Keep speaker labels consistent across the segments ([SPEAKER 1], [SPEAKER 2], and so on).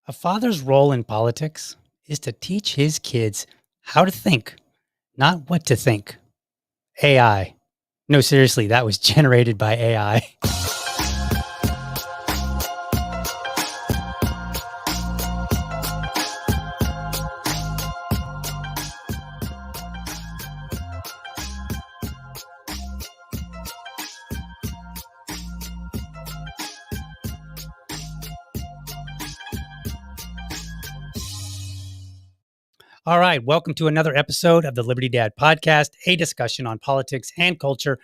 [SPEAKER 1] A father's role in politics is to teach his kids how to think, not what to think. AI. No, seriously, that was generated by AI. All right, welcome to another episode of the Liberty Dad Podcast, a discussion on politics and culture.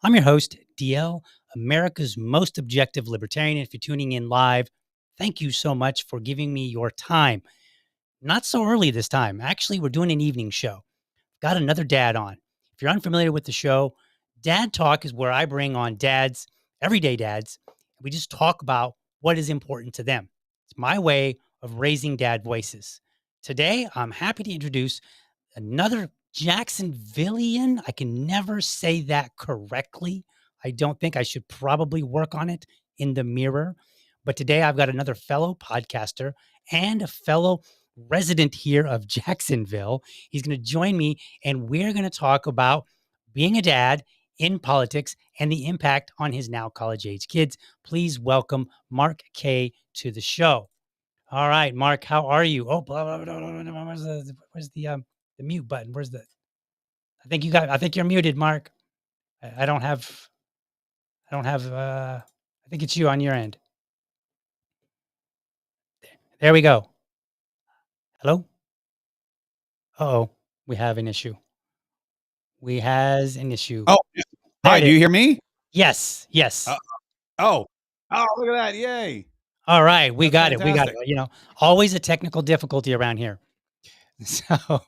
[SPEAKER 1] I'm your host, DL, America's most objective libertarian. If you're tuning in live, thank you so much for giving me your time. Not so early this time. Actually, we're doing an evening show. Got another dad on. If you're unfamiliar with the show, Dad Talk is where I bring on dads, everyday dads. We just talk about what is important to them. It's my way of raising dad voices. Today, I'm happy to introduce another Jacksonvillian. I can never say that correctly. I don't think I should probably work on it in the mirror. But today, I've got another fellow podcaster and a fellow resident here of Jacksonville. He's going to join me, and we're going to talk about being a dad in politics and the impact on his now college-age kids. Please welcome Mark Kaye to the show. All right, Mark, how are you? Oh, blah, blah, blah, blah, blah, where's the mute button? I think you're muted, Mark. I don't have, I think it's you on your end. There we go. Hello? Uh-oh, we have an issue.
[SPEAKER 2] Oh, hi, do you hear me?
[SPEAKER 1] Yes.
[SPEAKER 2] Oh, look at that. Yay.
[SPEAKER 1] All right, we got
[SPEAKER 2] fantastic.
[SPEAKER 1] it. You know, always a technical difficulty around here. So, all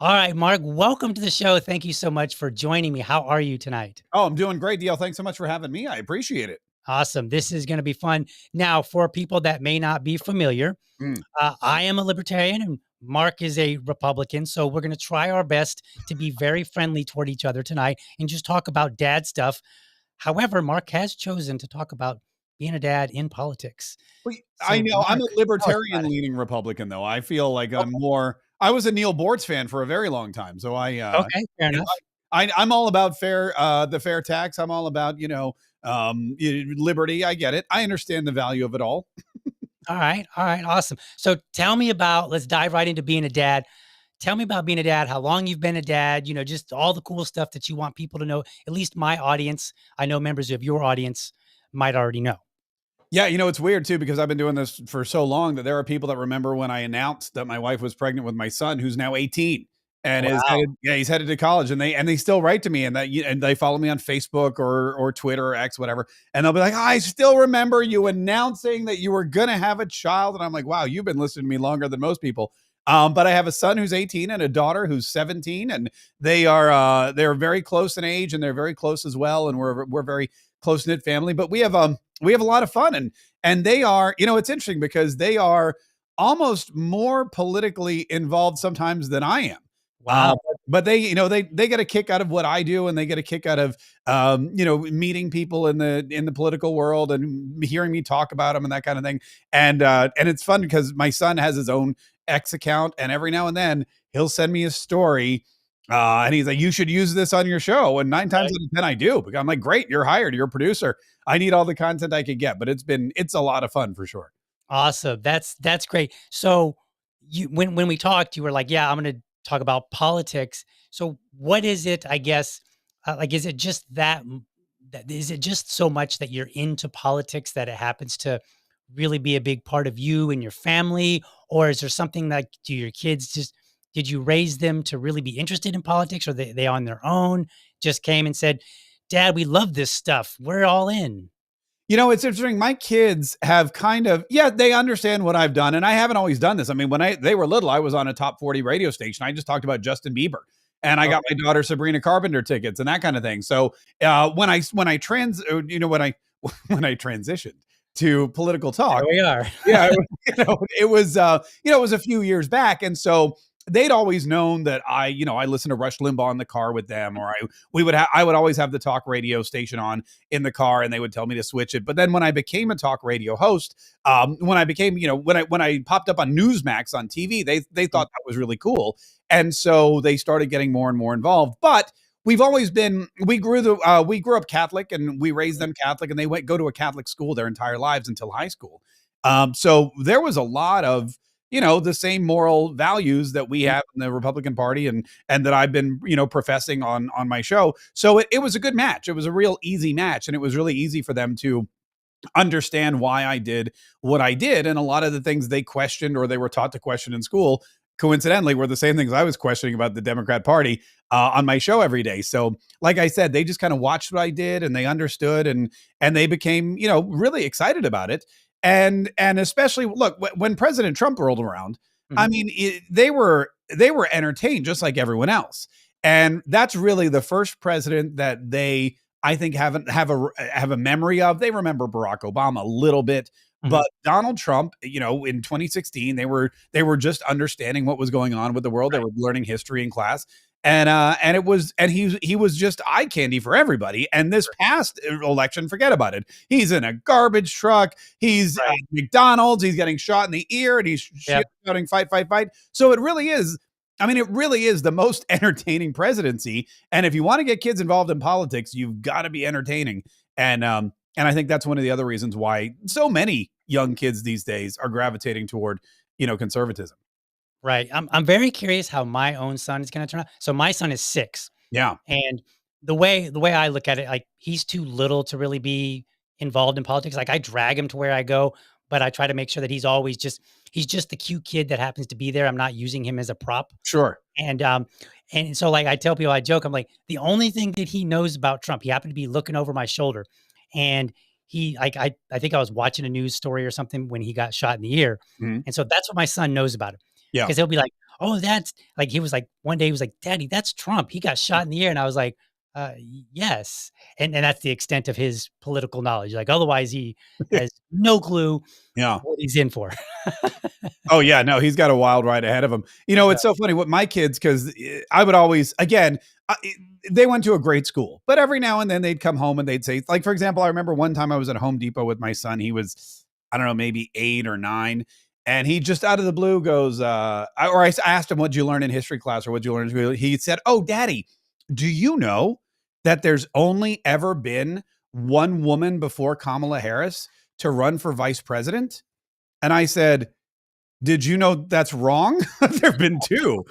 [SPEAKER 1] right, Mark, welcome to the show. Thank you so much for joining me. How are you tonight?
[SPEAKER 2] Oh, I'm doing great, DL. Thanks so much for having me. I appreciate it.
[SPEAKER 1] Awesome. This is going to be fun. Now, for people that may not be familiar, I am a libertarian and Mark is a Republican. So we're going to try our best to be very friendly toward each other tonight and just talk about dad stuff. However, Mark has chosen to talk about being a dad in politics.
[SPEAKER 2] Well, I know. Mark, I'm a libertarian leaning Republican, though. I feel like I was a Neil Boortz fan for a very long time. So
[SPEAKER 1] okay, fair enough.
[SPEAKER 2] I'm all about the fair tax. I'm all about, liberty. I get it. I understand the value of it all.
[SPEAKER 1] All right. Awesome. So let's dive right into being a dad. Tell me about being a dad, how long you've been a dad, just all the cool stuff that you want people to know, at least my audience. I know members of your audience might already know.
[SPEAKER 2] Yeah, it's weird too, because I've been doing this for so long that there are people that remember when I announced that my wife was pregnant with my son, who's now 18 and he's headed to college, and they still write to me, and they follow me on Facebook or Twitter or X, whatever. And they'll be like, I still remember you announcing that you were going to have a child. And I'm like, wow, you've been listening to me longer than most people. But I have a son who's 18 and a daughter who's 17, and they're very close in age, and they're very close as well. And we're very close knit family, but we have a lot of fun, and they are, it's interesting because they are almost more politically involved sometimes than I am.
[SPEAKER 1] Wow.
[SPEAKER 2] But they, they get a kick out of what I do, and they get a kick out of, meeting people in the political world and hearing me talk about them and that kind of thing. And it's fun because my son has his own X account, and every now and then he'll send me a story. And he's like, "You should use this on your show." And 9 times out of 10, I do. Because I'm like, "Great, you're hired. You're a producer. I need all the content I could get." But it's a lot of fun for sure.
[SPEAKER 1] Awesome. That's great. So you when we talked, you were like, "Yeah, I'm going to talk about politics." So what is it, I guess, like is it just that is it just so much that you're into politics that it happens to really be a big part of you and your family, or is there something like do your kids just did you raise them to really be interested in politics, or they on their own just came and said, "Dad, we love this stuff. We're all in."
[SPEAKER 2] It's interesting. My kids have kind of, yeah, they understand what I've done. And I haven't always done this. I mean, when they were little, I was on a top 40 radio station. I just talked about Justin Bieber. And I got my daughter Sabrina Carpenter tickets and that kind of thing. So when I transitioned to political talk,
[SPEAKER 1] There we are.
[SPEAKER 2] yeah, it was a few years back, and so they'd always known that I listened to Rush Limbaugh in the car with them, or I would always have the talk radio station on in the car, and they would tell me to switch it. But then when I became a talk radio host, when I became, when I popped up on Newsmax on TV, they thought that was really cool, and so they started getting more and more involved. But we grew up Catholic, and we raised them Catholic, and they go to a Catholic school their entire lives until high school. So there was a lot of, the same moral values that we have in the Republican Party, and that I've been, professing on my show. So it was a good match. It was a real easy match, and it was really easy for them to understand why I did what I did. And a lot of the things they questioned or they were taught to question in school, coincidentally, were the same things I was questioning about the Democrat Party on my show every day. So, like I said, they just kind of watched what I did, and they understood, and they became, really excited about it. And especially, look, when President Trump rolled around, I
[SPEAKER 1] Mhm.
[SPEAKER 2] mean, they were entertained just like everyone else. And that's really the first president that they, I think, have a memory of. They remember Barack Obama a little bit,
[SPEAKER 1] Mhm.
[SPEAKER 2] but Donald Trump, in 2016, they were just understanding what was going on with the world. They
[SPEAKER 1] Right.
[SPEAKER 2] were learning history in class, and he was just eye candy for everybody. And this past election, forget about it. He's in a garbage truck. He's at
[SPEAKER 1] Right.
[SPEAKER 2] McDonald's. He's getting shot in the ear, and he's
[SPEAKER 1] Yep.
[SPEAKER 2] shouting "fight, fight, fight." So it really is. I mean, it really is the most entertaining presidency. And if you want to get kids involved in politics, you've got to be entertaining. And I think that's one of the other reasons why so many young kids these days are gravitating toward, conservatism.
[SPEAKER 1] Right. I'm very curious how my own son is gonna turn out. So my son is 6,
[SPEAKER 2] Yeah,
[SPEAKER 1] and the way I look at it, like, he's too little to really be involved in politics. Like, I drag him to where I go, but I try to make sure that he's just the cute kid that happens to be there. I'm not using him as a prop.
[SPEAKER 2] sure.
[SPEAKER 1] And so, like, I tell people, I joke, I'm like, the only thing that he knows about Trump, he happened to be looking over my shoulder, and he like, I think I was watching a news story or something when he got shot in the ear,
[SPEAKER 2] Mhm.
[SPEAKER 1] and so that's what my son knows about him,
[SPEAKER 2] Yeah.
[SPEAKER 1] because 'cause he'll be like, "Oh, that's" like, he was like one day he was like, "Daddy, that's Trump. He got shot in the ear," and I was like, yes." And that's the extent of his political knowledge. Like, otherwise, he has no clue
[SPEAKER 2] Yeah.
[SPEAKER 1] what he's in for.
[SPEAKER 2] Oh yeah, no, he's got a wild ride ahead of him.
[SPEAKER 1] Yeah.
[SPEAKER 2] It's so funny with my kids because I would always, again, they went to a great school, but every now and then they'd come home and they'd say, like, for example, I remember one time I was at Home Depot with my son. He was, I don't know, maybe 8 or 9. And he just out of the blue goes, I asked him, "What'd you learn in history class?" or "What'd you learn in school?" He said, "Oh, Daddy, do you know that there's only ever been one woman before Kamala Harris to run for vice president?" And I said, "Did you know that's wrong? There've been 2."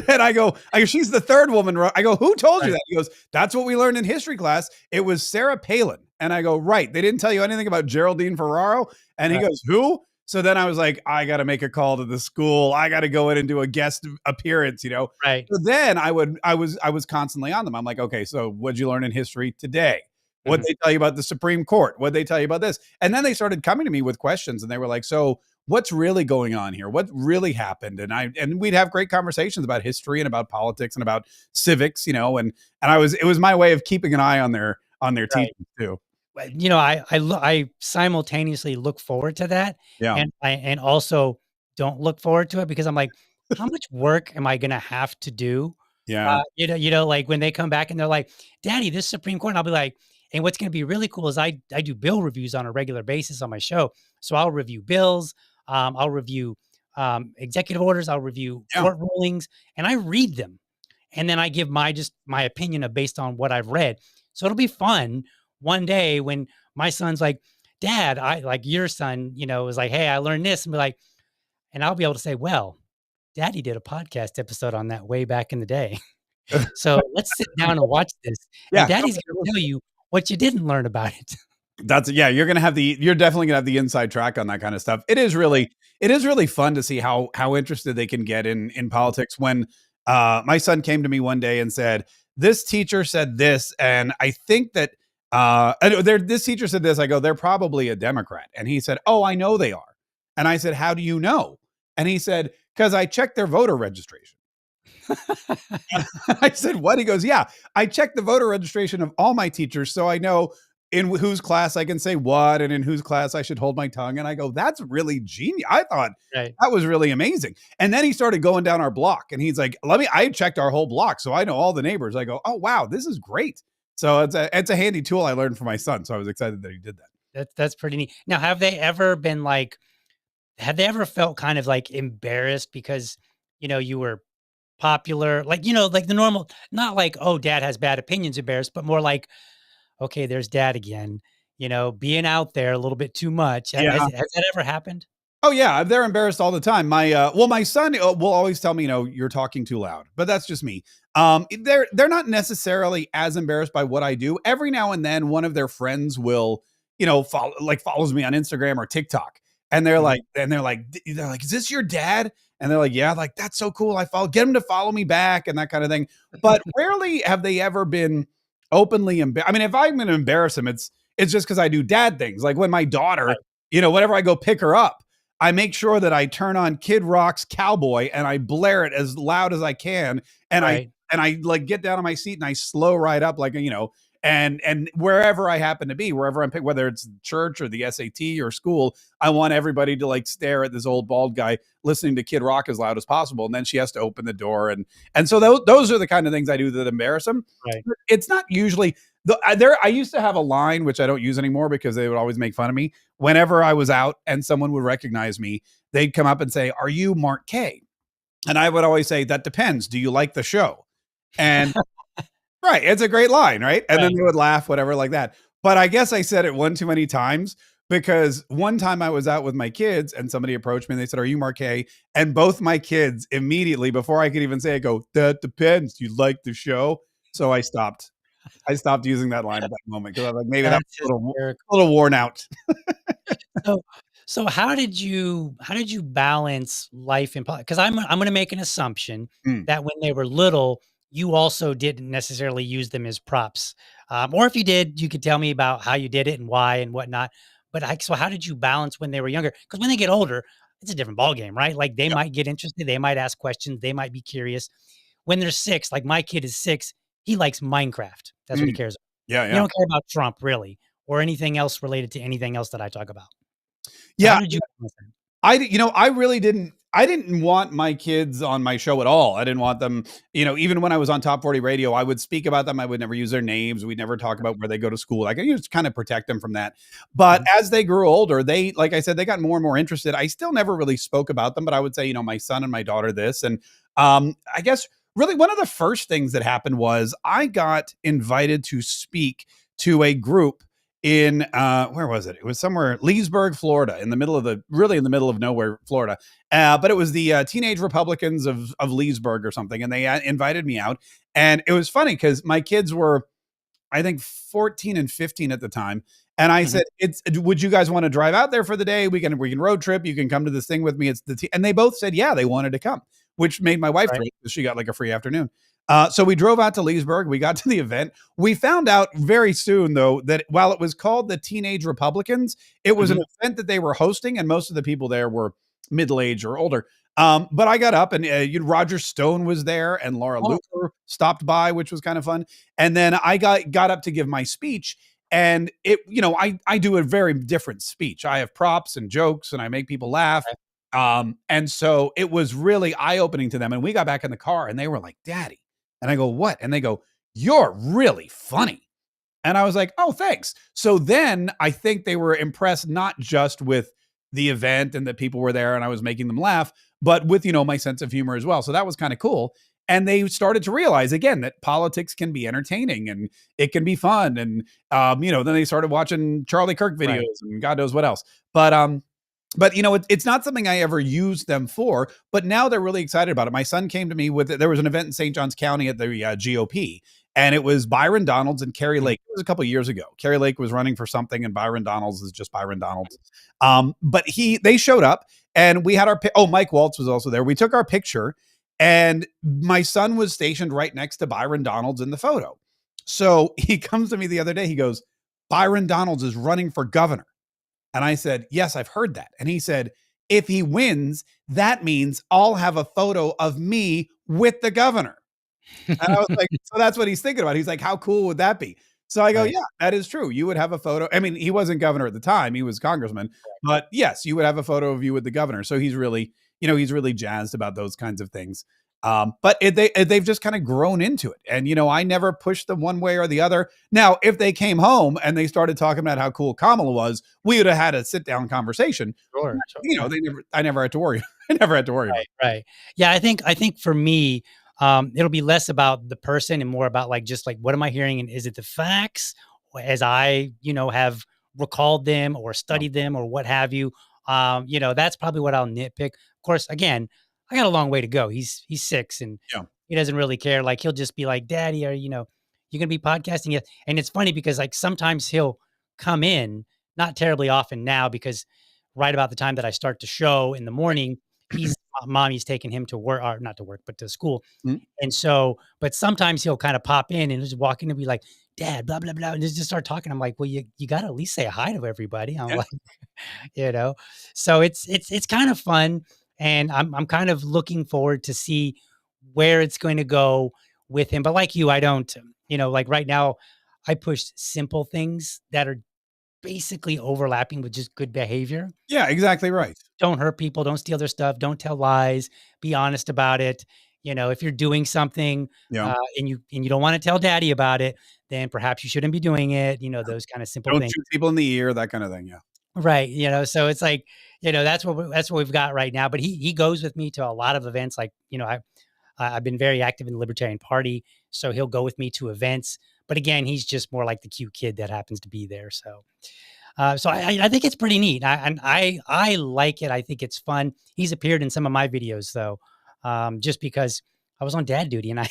[SPEAKER 2] And I go, "She's the 3rd woman." I go, "Who told you
[SPEAKER 1] Right.
[SPEAKER 2] that?" He goes, "That's what we learned in history class. It was Sarah Palin." And I go, "Right. They didn't tell you anything about Geraldine Ferraro?" And he
[SPEAKER 1] Right.
[SPEAKER 2] goes, "Who?" So then I was like, I got to make a call to the school. I got to go in and do a guest appearance.
[SPEAKER 1] Right.
[SPEAKER 2] So then I was constantly on them. I'm like, "Okay, so what'd you learn in history today? What'd
[SPEAKER 1] Mhm.
[SPEAKER 2] they tell you about the Supreme Court? What'd they tell you about this?" And then they started coming to me with questions, and they were like, "So what's really going on here? What really happened?" And we'd have great conversations about history and about politics and about civics. And it was my way of keeping an eye on their
[SPEAKER 1] Right.
[SPEAKER 2] teaching too.
[SPEAKER 1] I simultaneously look forward to that,
[SPEAKER 2] Yeah.
[SPEAKER 1] and also don't look forward to it because I'm like, how much work am I gonna have to do?
[SPEAKER 2] Yeah.
[SPEAKER 1] Like when they come back and they're like, "Daddy, this Supreme Court," and I'll be like, and what's gonna be really cool is I do bill reviews on a regular basis on my show. So I'll review bills, I'll review executive orders, I'll review
[SPEAKER 2] Yeah.
[SPEAKER 1] court rulings, and I read them. And then I give my opinion of based on what I've read. So it'll be fun one day when my son's like, "Dad, I like your son, is like, hey, I learned this," and be like, and I'll be able to say, "Well, Daddy did a podcast episode on that way back in the day. So let's sit down and watch this, and
[SPEAKER 2] Yeah.
[SPEAKER 1] Daddy's gonna tell you what you didn't learn about it."
[SPEAKER 2] You're definitely gonna have the inside track on that kind of stuff. It is really fun to see how interested they can get in politics. When my son came to me one day and said, "This teacher said this, and I think that this teacher said this." I go, "They're probably a Democrat," and he said, "Oh, I know they are." And I said, "How do you know?" And he said, "Because I checked their voter registration." I said, "What?" He goes, "Yeah, I checked the voter registration of all my teachers, so I know in whose class I can say what and in whose class I should hold my tongue." And I go, "That's really genius." I thought
[SPEAKER 1] Right.
[SPEAKER 2] that was really amazing. And then he started going down our block, and he's like, I checked our whole block, so I know all the neighbors." I go, "Oh, wow, this is great." So it's a handy tool I learned from my son. So I was excited that he did that.
[SPEAKER 1] That's pretty neat. Now, have they ever felt kind of like embarrassed because, you were popular? Like, like the normal, not like, "Oh, dad has bad opinions," embarrassed, but more like, "Okay, there's dad again," being out there a little bit too much. Has that ever happened?
[SPEAKER 2] Oh yeah, they're embarrassed all the time. My son will always tell me, "You're talking too loud," but that's just me. They're not necessarily as embarrassed by what I do. Every now and then, one of their friends will, follows me on Instagram or TikTok, and
[SPEAKER 1] Mhm.
[SPEAKER 2] they're like, "Is this your dad?" And they're like, "Yeah." Like, "That's so cool. I follow. Get him to follow me back," and that kind of thing. But rarely have they ever been openly embarrassed. I mean, if I'm going to embarrass them, it's just because I do dad things. Like when my daughter,
[SPEAKER 1] Right,
[SPEAKER 2] whenever I go pick her up, I make sure that I turn on Kid Rock's Cowboy and I blare it as loud as I can. And I
[SPEAKER 1] right.
[SPEAKER 2] and I like get down on my seat and I slow right up like and wherever I happen to be, wherever I'm picked, whether it's church or the SAT or school, I want everybody to like stare at this old bald guy listening to Kid Rock as loud as possible. And then she has to open the door and so those are the kind of things I do that embarrass them.
[SPEAKER 1] Right.
[SPEAKER 2] It's not usually there. I used to have a line which I don't use anymore because they would always make fun of me. Whenever I was out and someone would recognize me, they'd come up and say, "Are you Mark Kaye?" And I would always say, "That depends. Do you like the show?" And right, it's a great line, right? And then
[SPEAKER 1] Right.
[SPEAKER 2] they would laugh, whatever, like that. But I guess I said it one too many times because one time I was out with my kids and somebody approached me and they said, "Are you Mark Kaye?" And both my kids immediately, before I could even say it, go, "That depends. Do you like the show?" So I stopped. I stopped using that line at that moment because I was like, maybe that
[SPEAKER 1] That's
[SPEAKER 2] was
[SPEAKER 1] hysterical.
[SPEAKER 2] a little worn out.
[SPEAKER 1] So so how did you balance life in politics? Because I'm gonna make an assumption
[SPEAKER 2] Mm.
[SPEAKER 1] that when they were little, you also didn't necessarily use them as props. Or if you did, you could tell me about how you did it and why and whatnot. But so how did you balance when they were younger? Because when they get older, it's a different ballgame, right? Like they
[SPEAKER 2] Yep.
[SPEAKER 1] might get interested, they might ask questions, they might be curious. When they're 6, like my kid is 6, he likes Minecraft. That's what he
[SPEAKER 2] Mm.
[SPEAKER 1] cares about.
[SPEAKER 2] Yeah,
[SPEAKER 1] He
[SPEAKER 2] yeah.
[SPEAKER 1] don't care about Trump really, or anything else related to anything else that I talk about. So how
[SPEAKER 2] Yeah.
[SPEAKER 1] did you balance that?
[SPEAKER 2] I really I didn't want my kids on my show at all. I didn't want them, even when I was on Top 40 Radio, I would speak about them. I would never use their names. We'd never talk about where they go to school. Like I just kind of protect them from that. But
[SPEAKER 1] Mhm.
[SPEAKER 2] as they grew older, like I said, they got more and more interested. I still never really spoke about them, but I would say, my son and my daughter this. And I guess really one of the first things that happened was I got invited to speak to a group in where was it? It was somewhere Leesburg, Florida, in the middle of nowhere, Florida. But it was the Teenage Republicans of Leesburg or something, and they invited me out. And it was funny because my kids were, I think, 14 and 15 at the time. And I
[SPEAKER 1] Mhm.
[SPEAKER 2] said, would you guys want to drive out there for the day? We can road trip. You can come to this thing with me. And they both said, yeah, they wanted to come, which made my wife
[SPEAKER 1] Right.
[SPEAKER 2] thrilled because she got like a free afternoon. So we drove out to Leesburg. We got to the event. We found out very soon, though, that while it was called the Teenage Republicans, it was an
[SPEAKER 1] Mhm.
[SPEAKER 2] event that they were hosting, and most of the people there were middle age or older. But I got up and Roger Stone was there, and Laura
[SPEAKER 1] Oh,
[SPEAKER 2] Looper stopped by, which was kind of fun. And then I got up to give my speech, and I do a very different speech. I have props and jokes, and I make people laugh. And so it was really eye-opening to them. And we got back in the car and they were like, Daddy. And I go, what? And they go, you're really funny. And I was like, oh, thanks. So then I think they were impressed not just with the event and that people were there and I was making them laugh, but with, my sense of humor as well. So that was kind of cool. And they started to realize again that politics can be entertaining and it can be fun. And, then they started watching Charlie Kirk videos and God knows what else. But it's not something I ever used them for, but now they're really excited about it. My son came to me with it. There was an event in St. Johns County at the GOP, and it was Byron Donalds and Kaye Lake. It was a couple of years ago. Kaye Lake was running for something, and Byron Donalds is just Byron Donalds. But they showed up, and we had Mike Waltz was also there. We took our picture, and my son was stationed right next to Byron Donalds in the photo. So he comes to me the other day. He goes, Byron Donalds is running for governor. And I said, yes, I've heard that. And he said, if he wins, that means I'll have a photo of me with the governor. And I was like, so that's what he's thinking about. He's like, how cool would that be? So I go, yeah, that is true. You would have a photo. I mean, he wasn't governor at the time. He was congressman. But yes, you would have a photo of you with the governor. So he's really, he's really jazzed about those kinds of things. But they've just kind of grown into it. And, I never pushed them one way or the other. Now, if they came home and they started talking about how cool Kamala was, we would have had a sit down conversation.
[SPEAKER 1] Sure.
[SPEAKER 2] I never had to worry. I never had to worry.
[SPEAKER 1] Right. Yeah. I think for me, it'll be less about the person and more about what am I hearing? And is it the facts as I, have recalled them or studied them or what have you? That's probably what I'll nitpick. Of course, again, I got a long way to go. He's 6 and he doesn't really care. Like he'll just be like, Daddy, are you going to be podcasting yet? And it's funny because sometimes he'll come in, not terribly often now, because right about the time that I start the show in the morning, mommy's taking him to work, or not to work, but to school. Mm-hmm. And so, but sometimes he'll kind of pop in and just walk in and be like, Dad, blah, blah, blah. And just start talking. I'm like, well, you got to at least say hi to everybody. I'm like, so it's kind of fun. And I'm kind of looking forward to see where it's going to go with him. But like you, I don't, like right now I push simple things that are basically overlapping with just good behavior.
[SPEAKER 2] Yeah, exactly right.
[SPEAKER 1] Don't hurt people. Don't steal their stuff. Don't tell lies. Be honest about it. If you're doing something and you don't want to tell Daddy about it, then perhaps you shouldn't be doing it. Those kind of simple things.
[SPEAKER 2] Don't shoot people in the ear, that kind of thing. Yeah.
[SPEAKER 1] Right. So it's like, that's what we've got right now. But he goes with me to a lot of events. Like, I've been very active in the Libertarian Party, so he'll go with me to events. But again, he's just more like the cute kid that happens to be there. So I think it's pretty neat. I like it. I think it's fun. He's appeared in some of my videos though, just because I was on dad duty and I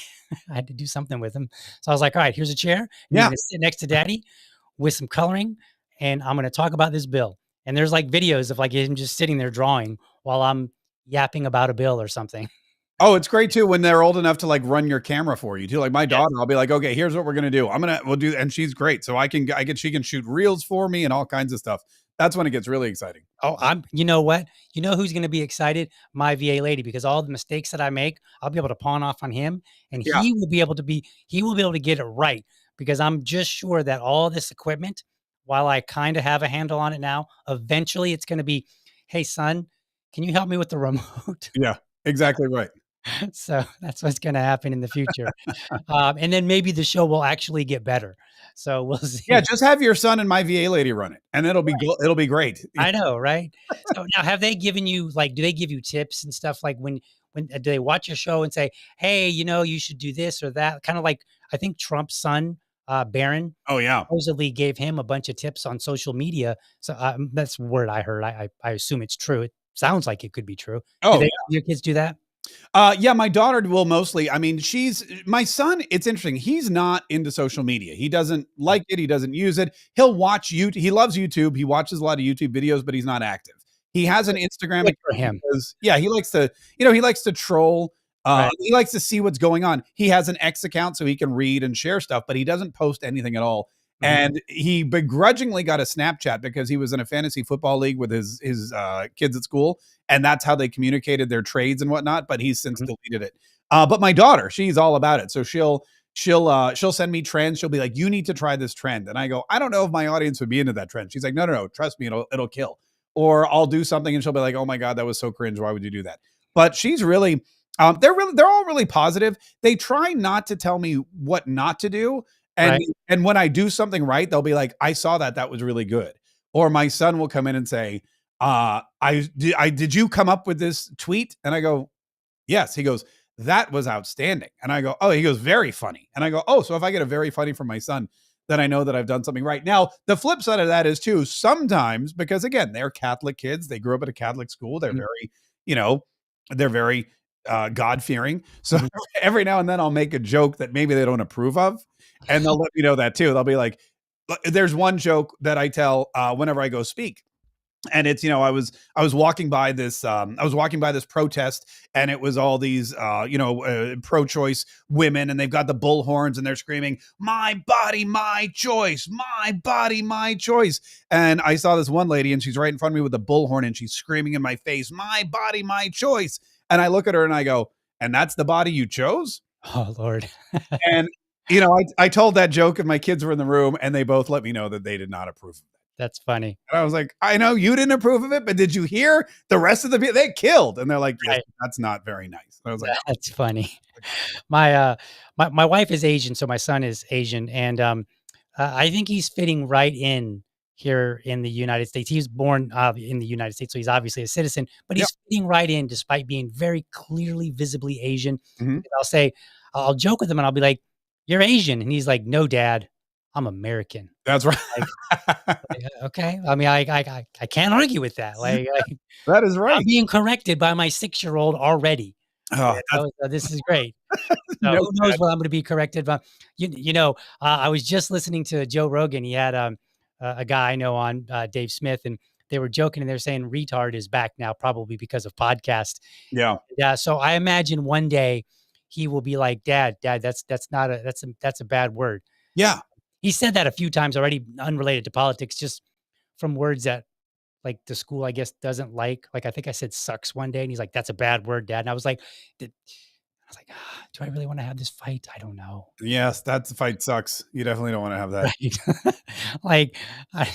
[SPEAKER 1] had to do something with him. So I was like, all right, here's a chair. You're gonna sit next to Daddy with some coloring, and I'm going to talk about this bill. And there's like videos of like him just sitting there drawing while I'm yapping about a bill or something.
[SPEAKER 2] Oh, it's great too when they're old enough to like run your camera for you too. Like my daughter, I'll be like, okay, here's what we're gonna do. We'll do, and she's great. So she can shoot reels for me and all kinds of stuff. That's when it gets really exciting.
[SPEAKER 1] Oh, you know what? You know who's gonna be excited? My VA lady, because all the mistakes that I make, I'll be able to pawn off on him, and he will be able to get it right, because I'm just sure that all this equipment, while I kind of have a handle on it now, eventually it's going to be, hey, son, can you help me with the remote?
[SPEAKER 2] Yeah, exactly right.
[SPEAKER 1] So that's what's going to happen in the future. And then maybe the show will actually get better. So we'll see.
[SPEAKER 2] Yeah, just have your son and my VA lady run it, and it'll be great.
[SPEAKER 1] I know, right? So now, have they given you do they give you tips and stuff, like when do they watch your show and say, hey, you should do this or that? Kind of like, I think Trump's son, Barron.
[SPEAKER 2] Oh yeah.
[SPEAKER 1] Supposedly gave him a bunch of tips on social media. So that's word I heard. I assume it's true. It sounds like it could be true.
[SPEAKER 2] Oh,
[SPEAKER 1] your kids do that?
[SPEAKER 2] Yeah, my daughter will mostly. I mean, my son. It's interesting. He's not into social media. He doesn't like it. He doesn't use it. He'll watch YouTube. He loves YouTube. He watches a lot of YouTube videos, but he's not active. He has an Instagram
[SPEAKER 1] account for him.
[SPEAKER 2] He likes to, he likes to troll. Right. He likes to see what's going on. He has an X account so he can read and share stuff, but he doesn't post anything at all. Mm-hmm. And he begrudgingly got a Snapchat because he was in a fantasy football league with his kids at school, and that's how they communicated their trades and whatnot. But he's since deleted it. But my daughter, she's all about it. So she'll send me trends. She'll be like, "You need to try this trend," and I go, "I don't know if my audience would be into that trend." She's like, "No, trust me, it'll kill." or I'll do something and she'll be like, "Oh my God, that was so cringe. Why would you do that?" But she's really, they're all really positive. They try not to tell me what not to do. And,
[SPEAKER 1] Right.
[SPEAKER 2] and when I do something right, they'll be like, "I saw that. That was really good." Or my son will come in and say, did you come up with this tweet?" And I go, "Yes." He goes, "That was outstanding." And I go, "Oh," he goes, "Very funny." And I go, "Oh, so if I get a very funny from my son, then I know that I've done something right." Now, the flip side of that is too, sometimes, because again, they're Catholic kids, they grew up at a Catholic school, they're
[SPEAKER 1] Mhm.
[SPEAKER 2] very, you know, they're very God fearing. So
[SPEAKER 1] Mhm.
[SPEAKER 2] every now and then I'll make a joke that maybe they don't approve of, and they'll let me know that too. They'll be like, there's one joke that I tell whenever I go speak, and it's, I was walking by this protest, and it was all these pro-choice women, and they've got the bullhorns and they're screaming, "My body, my choice, my body, my choice." And I saw this one lady, and she's right in front of me with the bullhorn, and she's screaming in my face, "My body, my choice." And I look at her and I go, "And that's the body you chose?"
[SPEAKER 1] Oh, Lord.
[SPEAKER 2] And I told that joke and my kids were in the room, and they both let me know that they did not approve.
[SPEAKER 1] That's funny.
[SPEAKER 2] And I was like, "I know you didn't approve of it, but did you hear the rest of the people they killed?" And they're like, "Yes,
[SPEAKER 1] Right.
[SPEAKER 2] that's not very nice." And I was like,
[SPEAKER 1] That's funny. My, my wife is Asian, so my son is Asian, and, I think he's fitting right in here in the United States. He was born, in the United States, so he's obviously a citizen, but
[SPEAKER 2] "Yep,
[SPEAKER 1] he's fitting right in despite being very clearly, visibly Asian.
[SPEAKER 2] mhm,
[SPEAKER 1] I'll say I'll joke with him, and I'll be like, "You're Asian," and he's like, "No, dad, I'm American."
[SPEAKER 2] that's right."
[SPEAKER 1] Like, Okay. I mean, I can't argue with that.
[SPEAKER 2] That is
[SPEAKER 1] I'm
[SPEAKER 2] right.
[SPEAKER 1] being corrected by my 6-year-old already.
[SPEAKER 2] Oh, that's
[SPEAKER 1] This is great. So
[SPEAKER 2] no
[SPEAKER 1] who knows what I'm gonna be corrected by. I was just listening to Joe Rogan. He had, a guy I know on, Dave Smith, and they were joking, and they're saying retard is back now probably because of podcast.
[SPEAKER 2] yeah,
[SPEAKER 1] Yeah, so I imagine one day he will be like, "Dad, that's not a that's a bad word."
[SPEAKER 2] yeah,
[SPEAKER 1] He said that a few times already, unrelated to politics, just from words that, like, the school, I guess, doesn't like. Like, I think I said "sucks" one day, and he's like, "That's a bad word, Dad." And I was like, "Did" I was like, "Do I really wanna have this fight? I don't know."
[SPEAKER 2] yes, that fight sucks. You definitely don't wanna have that.
[SPEAKER 1] Right. Like, I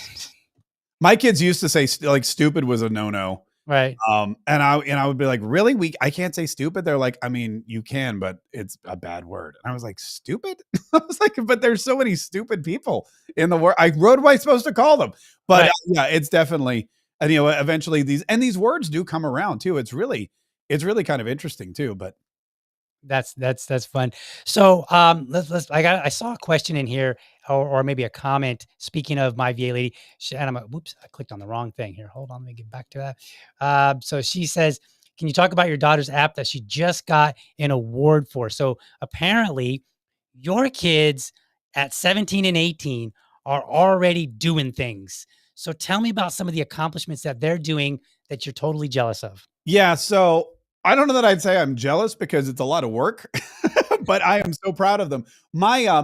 [SPEAKER 2] My kids used to say like stupid was a no-no.
[SPEAKER 1] right,
[SPEAKER 2] And I would be like, "Really? I can't say stupid?" They're like, "I mean, you can, but it's a bad word." And I was like, "Stupid?" I was like, "But there's so many stupid people in the world. What am I supposed to call them?" But
[SPEAKER 1] right.
[SPEAKER 2] yeah, it's definitely, and eventually these words do come around too. It's really kind of interesting too. But
[SPEAKER 1] That's fun. So, let's I saw a question in here, or maybe a comment, speaking of my VA lady, and whoops, I clicked on the wrong thing here. Hold on, let me get back to that. So she says, "Can you talk about your daughter's app that she just got an award for?" So apparently, your kids at 17 and 18 are already doing things. So tell me about some of the accomplishments that they're doing that you're totally jealous of.
[SPEAKER 2] yeah, so I don't know that I'd say I'm jealous because it's a lot of work, but I am so proud of them.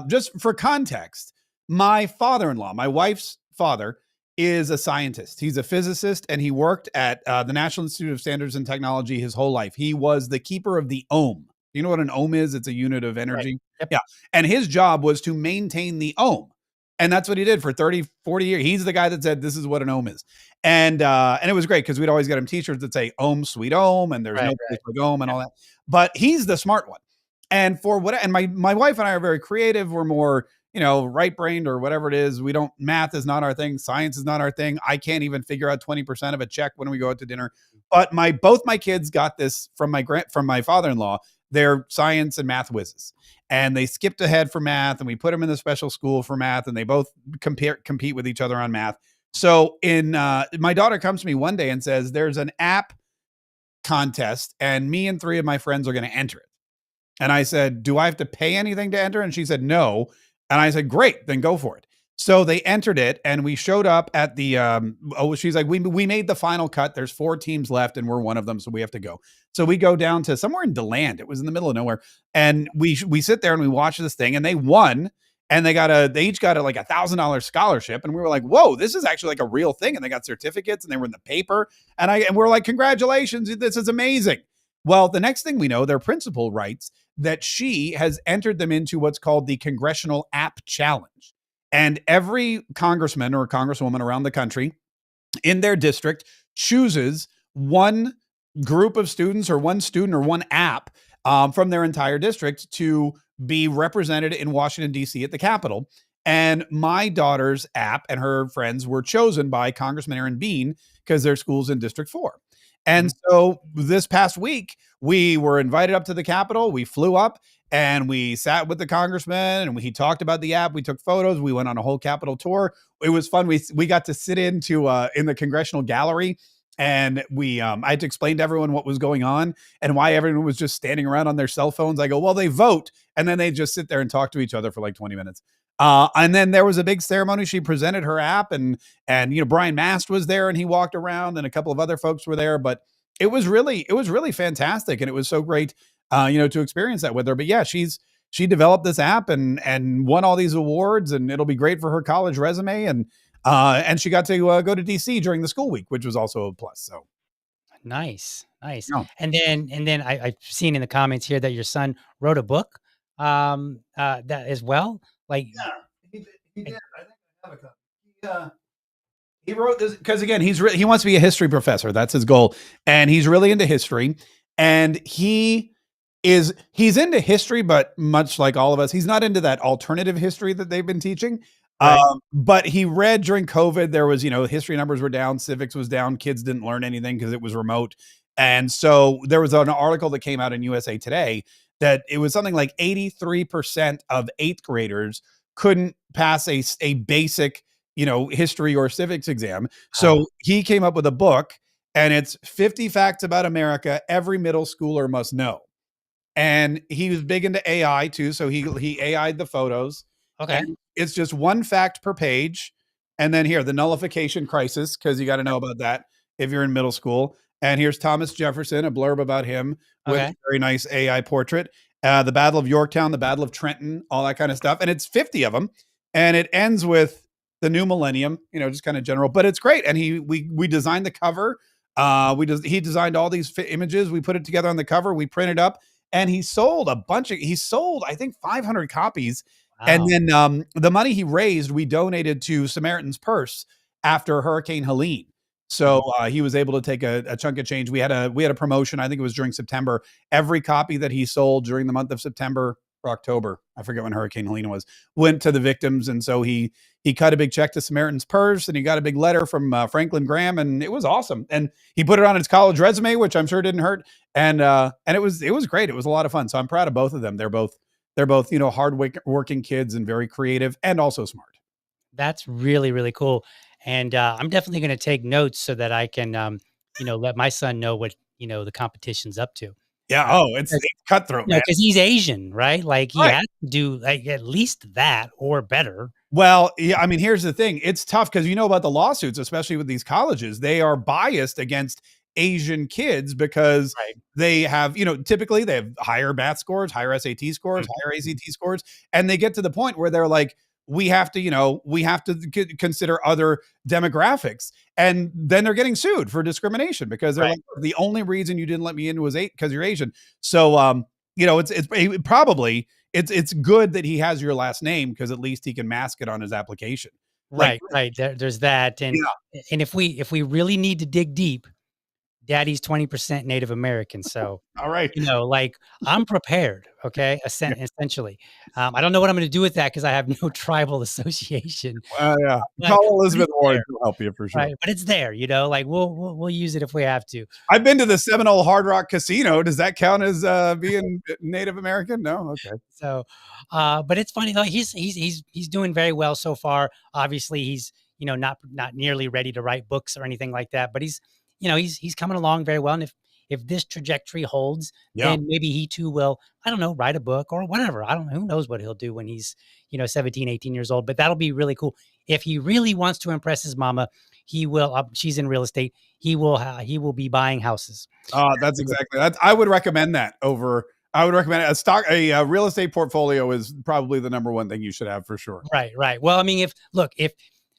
[SPEAKER 2] Just for context, my father-in-law, my wife's father, is a scientist. He's a physicist, and he worked at the National Institute of Standards and Technology his whole life. He was the keeper of the ohm. You know what an ohm is? It's a unit of
[SPEAKER 1] Right.
[SPEAKER 2] energy.
[SPEAKER 1] Yep.
[SPEAKER 2] Yeah. And his job was to maintain the ohm. And that's what he did for 30, 40 years. He's the guy that said, "This is what an ohm is." And it was great because we'd always get him t-shirts that say "Ohm, sweet ohm," and "There's
[SPEAKER 1] Right.
[SPEAKER 2] no place
[SPEAKER 1] Right.
[SPEAKER 2] like ohm," and
[SPEAKER 1] Yep.
[SPEAKER 2] all that. But he's the smart one. And for what and my wife and I are very creative. We're more, right-brained or whatever it is. We don't Math is not our thing. Science is not our thing. I can't even figure out 20% of a check when we go out to dinner. But my both my kids got this from my father-in-law. They're science and math whizzes. And they skipped ahead for math, and we put them in the special school for math, and they both compete with each other on math. So my daughter comes to me one day and says, "There's an app contest, and me and three of my friends are going to enter it." And I said, "Do I have to pay anything to enter?" And she said, "No." And I said, "Great, then go for it." So they entered it, and we showed up at the. She's like, "We made the final cut. There's 4 teams left, and we're one of them, so we have to go." So we go down to somewhere in DeLand. It was in the middle of nowhere, and we sit there and we watch this thing, and they won. And they each got like $1,000 scholarship, and we were like, "Whoa, this is actually like a real thing!" And they got certificates, and they were in the paper, and we're like, "Congratulations, this is amazing!" Well, the next thing we know, their principal writes that she has entered them into what's called the Congressional App Challenge. And every congressman or congresswoman around the country in their district chooses one group of students or one student or one app from their entire district to be represented in Washington, D.C. at the Capitol. And my daughter's app and her friends were chosen by Congressman Aaron Bean because their school's in District 4. And so this past week, we were invited up to the Capitol. We flew up and we sat with the congressman and he talked about the app. We took photos. We went on a whole Capitol tour. It was fun. We got to sit in the Congressional Gallery, and I had to explain to everyone what was going on and why everyone was just standing around on their cell phones. I go, well, they vote, and then they just sit there and talk to each other for like 20 minutes. And then there was a big ceremony. She presented her app, and Brian Mast was there, and he walked around, and a couple of other folks were there. But it was really fantastic, and it was so great, to experience that with her. But yeah, she developed this app and won all these awards, and it'll be great for her college resume. And she got to go to DC during the school week, which was also a plus. So
[SPEAKER 1] nice.
[SPEAKER 2] no.
[SPEAKER 1] And then I've seen in the comments here that your son wrote a book, that as well. Like,
[SPEAKER 2] yeah, he did. I think I have a copy. He wrote this because, again, he wants to be a history professor. That's his goal, and he's really into history. And he's into history, but much like all of us, he's not into that alternative history that they've been teaching.
[SPEAKER 1] right.
[SPEAKER 2] But he read during COVID, there was, history numbers were down, civics was down, kids didn't learn anything because it was remote. And so there was an article that came out in USA Today that it was something like 83% of eighth graders couldn't pass a basic, history or civics exam. So he came up with a book, and it's 50 facts about America every middle schooler must know. And he was big into AI too. So he AI'd the photos.
[SPEAKER 1] Okay.
[SPEAKER 2] And it's just one fact per page. And then here, the nullification crisis, because you got to know about that if you're in middle school. And here's Thomas Jefferson, a blurb about him with a very nice AI portrait. The Battle of Yorktown, the Battle of Trenton, all that kind of stuff. And it's 50 of them. And it ends with the new millennium, just kind of general, but it's great. And we designed the cover. He designed all these images. We put it together on the cover. We printed up, and he sold I think 500 copies. Wow. And then the money he raised, we donated to Samaritan's Purse after Hurricane Helene. So he was able to take a chunk of change. We had a promotion. I think it was during September. Every copy that he sold during the month of September or October, I forget when Hurricane Helene was, went to the victims. And so he cut a big check to Samaritan's Purse, and he got a big letter from Franklin Graham, and it was awesome. And he put it on his college resume, which I'm sure didn't hurt. And it was great. It was a lot of fun. So I'm proud of both of them. They're both hard working kids and very creative and also smart.
[SPEAKER 1] That's really, really cool. And I'm definitely going to take notes so that I can, let my son know what, the competition's up to.
[SPEAKER 2] Yeah. Oh, it's cutthroat, man.
[SPEAKER 1] Because he's Asian, right? Like he has to do like at least that or better.
[SPEAKER 2] Well, yeah. I mean, here's the thing. It's tough because about the lawsuits, especially with these colleges. They are biased against Asian kids because they have, typically they have higher math scores, higher SAT scores, higher ACT scores. And they get to the point where they're like, we have to consider other demographics. And then they're getting sued for discrimination because they're like, the only reason you didn't let me in was because you're Asian. So, it's good that he has your last name because at least he can mask it on his application.
[SPEAKER 1] Right. There's that. And if we really need to dig deep, Daddy's 20% Native American. So,
[SPEAKER 2] all right.
[SPEAKER 1] I'm prepared. Okay. Essentially. I don't know what I'm going to do with that because I have no tribal association.
[SPEAKER 2] Yeah. Call Elizabeth Warren to help you for sure.
[SPEAKER 1] Right. But it's there, we'll use it if we have to.
[SPEAKER 2] I've been to the Seminole Hard Rock Casino. Does that count as being Native American? No. Okay.
[SPEAKER 1] So, but it's funny though. He's doing very well so far. Obviously he's, not nearly ready to write books or anything like that, but he's coming along very well. And if this trajectory holds, then maybe he too will, I don't know, write a book or whatever. I don't know. Who knows what he'll do when he's, 17, 18 years old, but that'll be really cool. If he really wants to impress his mama, he will, she's in real estate. He will be buying houses.
[SPEAKER 2] That's exactly that. I would recommend that over, a real estate portfolio is probably the number one thing you should have for sure.
[SPEAKER 1] Right. Well, I mean,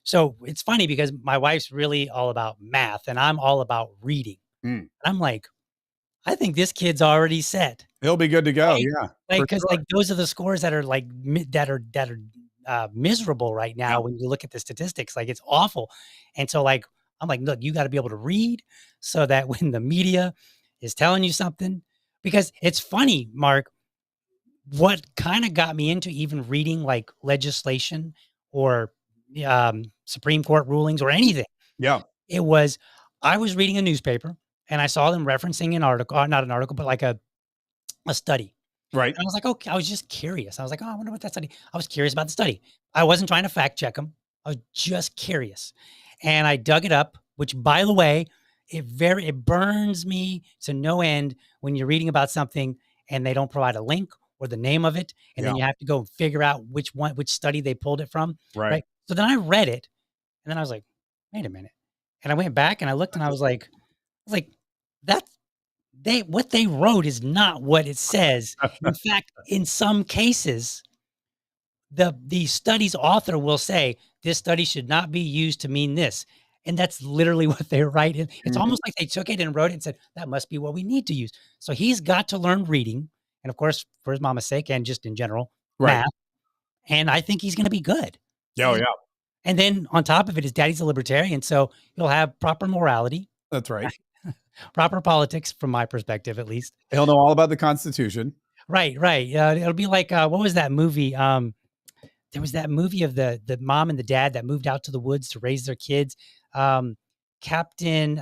[SPEAKER 1] so it's funny because my wife's really all about math and I'm all about reading. I'm like, I think this kid's already set.
[SPEAKER 2] He'll be good to go.
[SPEAKER 1] Because those are the scores that are miserable right now. When you look at the statistics, it's awful. And so I'm like, look, you got to be able to read so that when the media is telling you something, because it's funny, Mark, what kind of got me into even reading like legislation or Supreme Court rulings or anything.
[SPEAKER 2] Yeah.
[SPEAKER 1] It was, I was reading a newspaper and I saw them referencing an article, not an article, but like a study.
[SPEAKER 2] Right.
[SPEAKER 1] And I was like, okay, I was just curious. I was like, oh, I wonder what that study. I was curious about the study. I wasn't trying to fact check them. I was just curious. And I dug it up, which by the way, it burns me to no end when you're reading about something and they don't provide a link or the name of it. And then
[SPEAKER 2] Yeah.
[SPEAKER 1] you have to go figure out which study they pulled it from.
[SPEAKER 2] Right.
[SPEAKER 1] Right. So then I read it and then I was like, wait a minute. And I went back and I looked and I was like, that's what they wrote is not what it says. In fact, in some cases, the study's author will say, "This study should not be used to mean this." And that's literally what they write. It's
[SPEAKER 2] Mhm.
[SPEAKER 1] almost like they took it and wrote it and said, "That must be what we need to use." So he's got to learn reading, and of course, for his mama's sake and just in general,
[SPEAKER 2] Right.
[SPEAKER 1] math, and I think he's gonna be good.
[SPEAKER 2] Yeah. Oh, yeah.
[SPEAKER 1] And then on top of it, his daddy's a libertarian, so he'll have proper morality,
[SPEAKER 2] That's right.
[SPEAKER 1] proper politics from my perspective, at least.
[SPEAKER 2] He'll know all about the Constitution.
[SPEAKER 1] Right, right. It'll be like, what was that movie? There was that movie of the mom and the dad that moved out to the woods to raise their kids. Um, Captain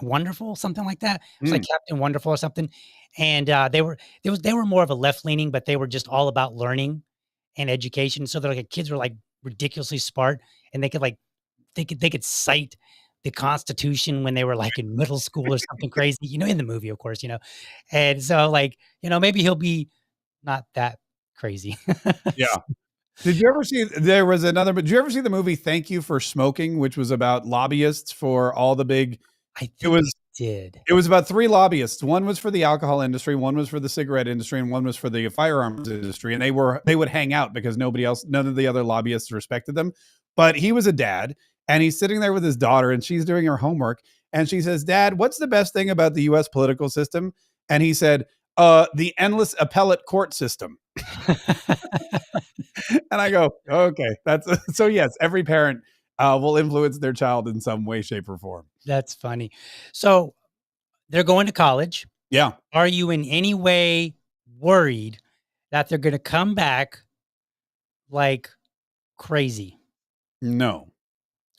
[SPEAKER 1] Wonderful, something like that. It was like
[SPEAKER 2] Mm.
[SPEAKER 1] Captain Wonderful or something. And they were more of a left leaning, but they were just all about learning and education. So they're like kids were like ridiculously smart, and they could like they could cite the Constitution when they were like in middle school or something crazy, in the movie, of course. And so like, maybe he'll be not that crazy.
[SPEAKER 2] Yeah. Did you ever see there was another but did you ever see the movie Thank You for Smoking, which was about lobbyists for all the big
[SPEAKER 1] I
[SPEAKER 2] it
[SPEAKER 1] think I
[SPEAKER 2] was
[SPEAKER 1] did.
[SPEAKER 2] it was about 3 lobbyists. One was for the alcohol industry, one was for the cigarette industry, and one was for the firearms industry, and they would hang out because none of the other lobbyists respected them. But he was a dad, and he's sitting there with his daughter, and she's doing her homework, and she says, "Dad, what's the best thing about the US political system?" And he said, the endless appellate court system." And I go, "Okay, that's" so yes, every parent, will influence their child in some way, shape, or form.
[SPEAKER 1] That's funny. So they're going to college.
[SPEAKER 2] Yeah.
[SPEAKER 1] Are you in any way worried that they're gonna come back like crazy?
[SPEAKER 2] No.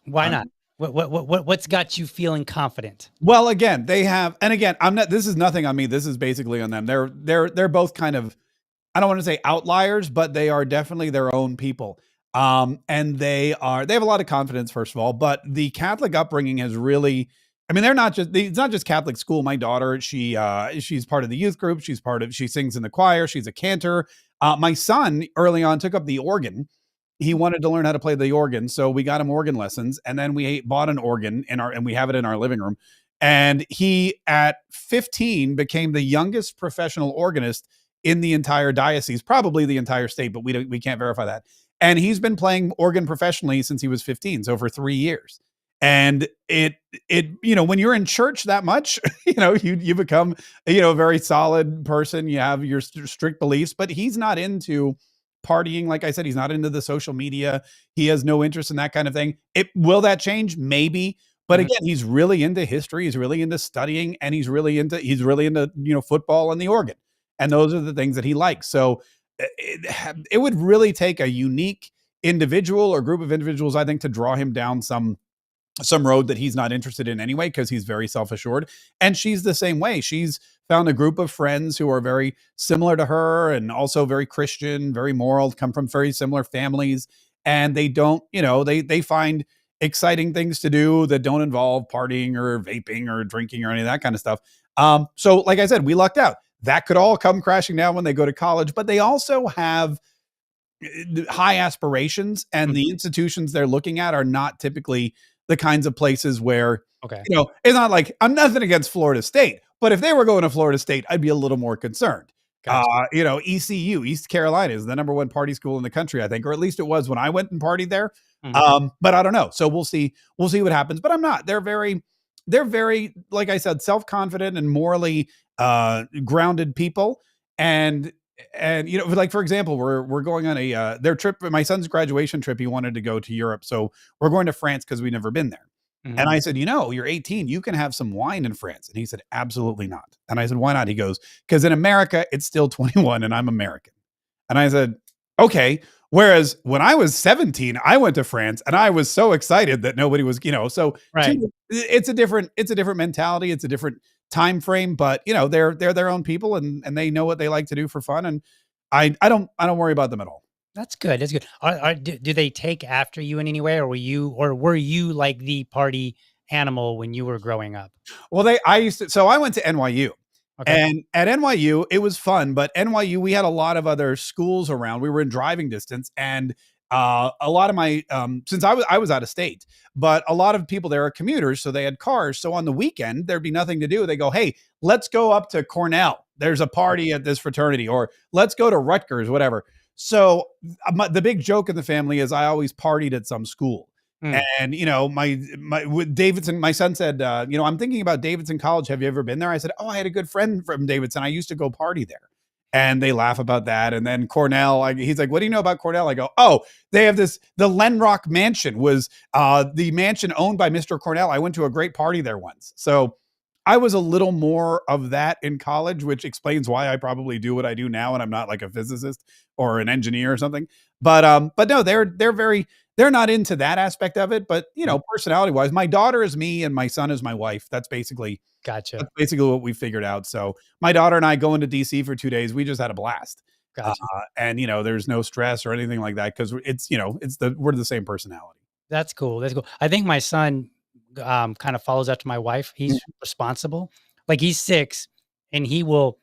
[SPEAKER 1] Why
[SPEAKER 2] I'm
[SPEAKER 1] not? What's got you feeling confident?
[SPEAKER 2] Well, again, they have and again, I'm not this is nothing on me, this is basically on them. They're both kind of I don't wanna say outliers, but they are definitely their own people. And they have a lot of confidence, first of all, but the Catholic upbringing has really I mean, it's not just Catholic school. My daughter, she's part of the youth group. She sings in the choir. She's a cantor. My son early on took up the organ. He wanted to learn how to play the organ, so we got him organ lessons, and then we bought an organ and we have it in our living room. And he, at 15, became the youngest professional organist in the entire diocese, probably the entire state, but we can't verify that. And he's been playing organ professionally since he was 15, so for 3 years. And when you're in church that much, you become a very solid person. You have your strict beliefs, but he's not into partying. Like I said, he's not into the social media. He has no interest in that kind of thing. Will that change? Maybe. But
[SPEAKER 1] Mhm.
[SPEAKER 2] again, he's really into history. He's really into studying, and he's really into football and the organ, and those are the things that he likes. So it would really take a unique individual or group of individuals, I think, to draw him down some road that he's not interested in anyway, because he's very self-assured. And she's the same way. She's found a group of friends who are very similar to her and also very Christian, very moral, come from very similar families. And they don't, they find exciting things to do that don't involve partying or vaping or drinking or any of that kind of stuff. So like I said, we lucked out. That could all come crashing down when they go to college, but they also have high aspirations, and
[SPEAKER 1] Mhm.
[SPEAKER 2] the institutions they're looking at are not typically the kinds of places where,
[SPEAKER 1] Okay.
[SPEAKER 2] it's not like I'm nothing against Florida State, but if they were going to Florida State, I'd be a little more concerned.
[SPEAKER 1] Gotcha.
[SPEAKER 2] ECU, East Carolina, is the number one party school in the country, I think, or at least it was when I went and partied there.
[SPEAKER 1] Mhm.
[SPEAKER 2] But I don't know. So we'll see. We'll see what happens. But I'm not. They're very, like I said, self-confident and morally grounded people. And like, for example, we're going on their trip, my son's graduation trip. He wanted to go to Europe, so we're going to France because we've never been there. And
[SPEAKER 1] Mhm.
[SPEAKER 2] I said, you're 18. You can have some wine in France. And he said, absolutely not. And I said, why not? He goes, because in America, it's still 21 and I'm American. And I said, okay. Whereas when I was 17, I went to France and I was so excited that nobody was, so
[SPEAKER 1] Right.
[SPEAKER 2] it's a different mentality. It's a different time frame, but they're their own people and they know what they like to do for fun. And I don't worry about them at all.
[SPEAKER 1] That's good, that's good. Do they take after you in any way, or were you like the party animal when you were growing up?
[SPEAKER 2] Well, I went to NYU.
[SPEAKER 1] Okay.
[SPEAKER 2] And at NYU, it was fun, but NYU, we had a lot of other schools around. We were in driving distance, and a lot of my since I was out of state, but a lot of people there are commuters, so they had cars. So on the weekend, there'd be nothing to do. They go, "Hey, let's go up to Cornell. There's a party at this fraternity," or "Let's go to Rutgers," whatever. So the big joke in the family is I always partied at some school.
[SPEAKER 1] Mm.
[SPEAKER 2] And my with Davidson, my son said, I'm thinking about Davidson College. Have you ever been there? I said, oh, I had a good friend from Davidson. I used to go party there. And they laugh about that. And then Cornell, he's like, what do you know about Cornell? I go, oh, they have the Lenrock Mansion was the mansion owned by Mr. Cornell. I went to a great party there once. So I was a little more of that in college, which explains why I probably do what I do now, and I'm not like a physicist or an engineer or something. But no, they're not into that aspect of it. But
[SPEAKER 1] Mm.
[SPEAKER 2] personality wise, my daughter is me and my son is my wife.
[SPEAKER 1] Gotcha,
[SPEAKER 2] That's basically what we figured out. So my daughter and I going to DC for 2 days. We just had a blast. Uh,
[SPEAKER 1] gotcha.
[SPEAKER 2] and there's no stress or anything like that because we're the same personality.
[SPEAKER 1] That's cool, that's cool. I think my son, kind of follows after my wife. He's responsible. Like, he's 6, and he will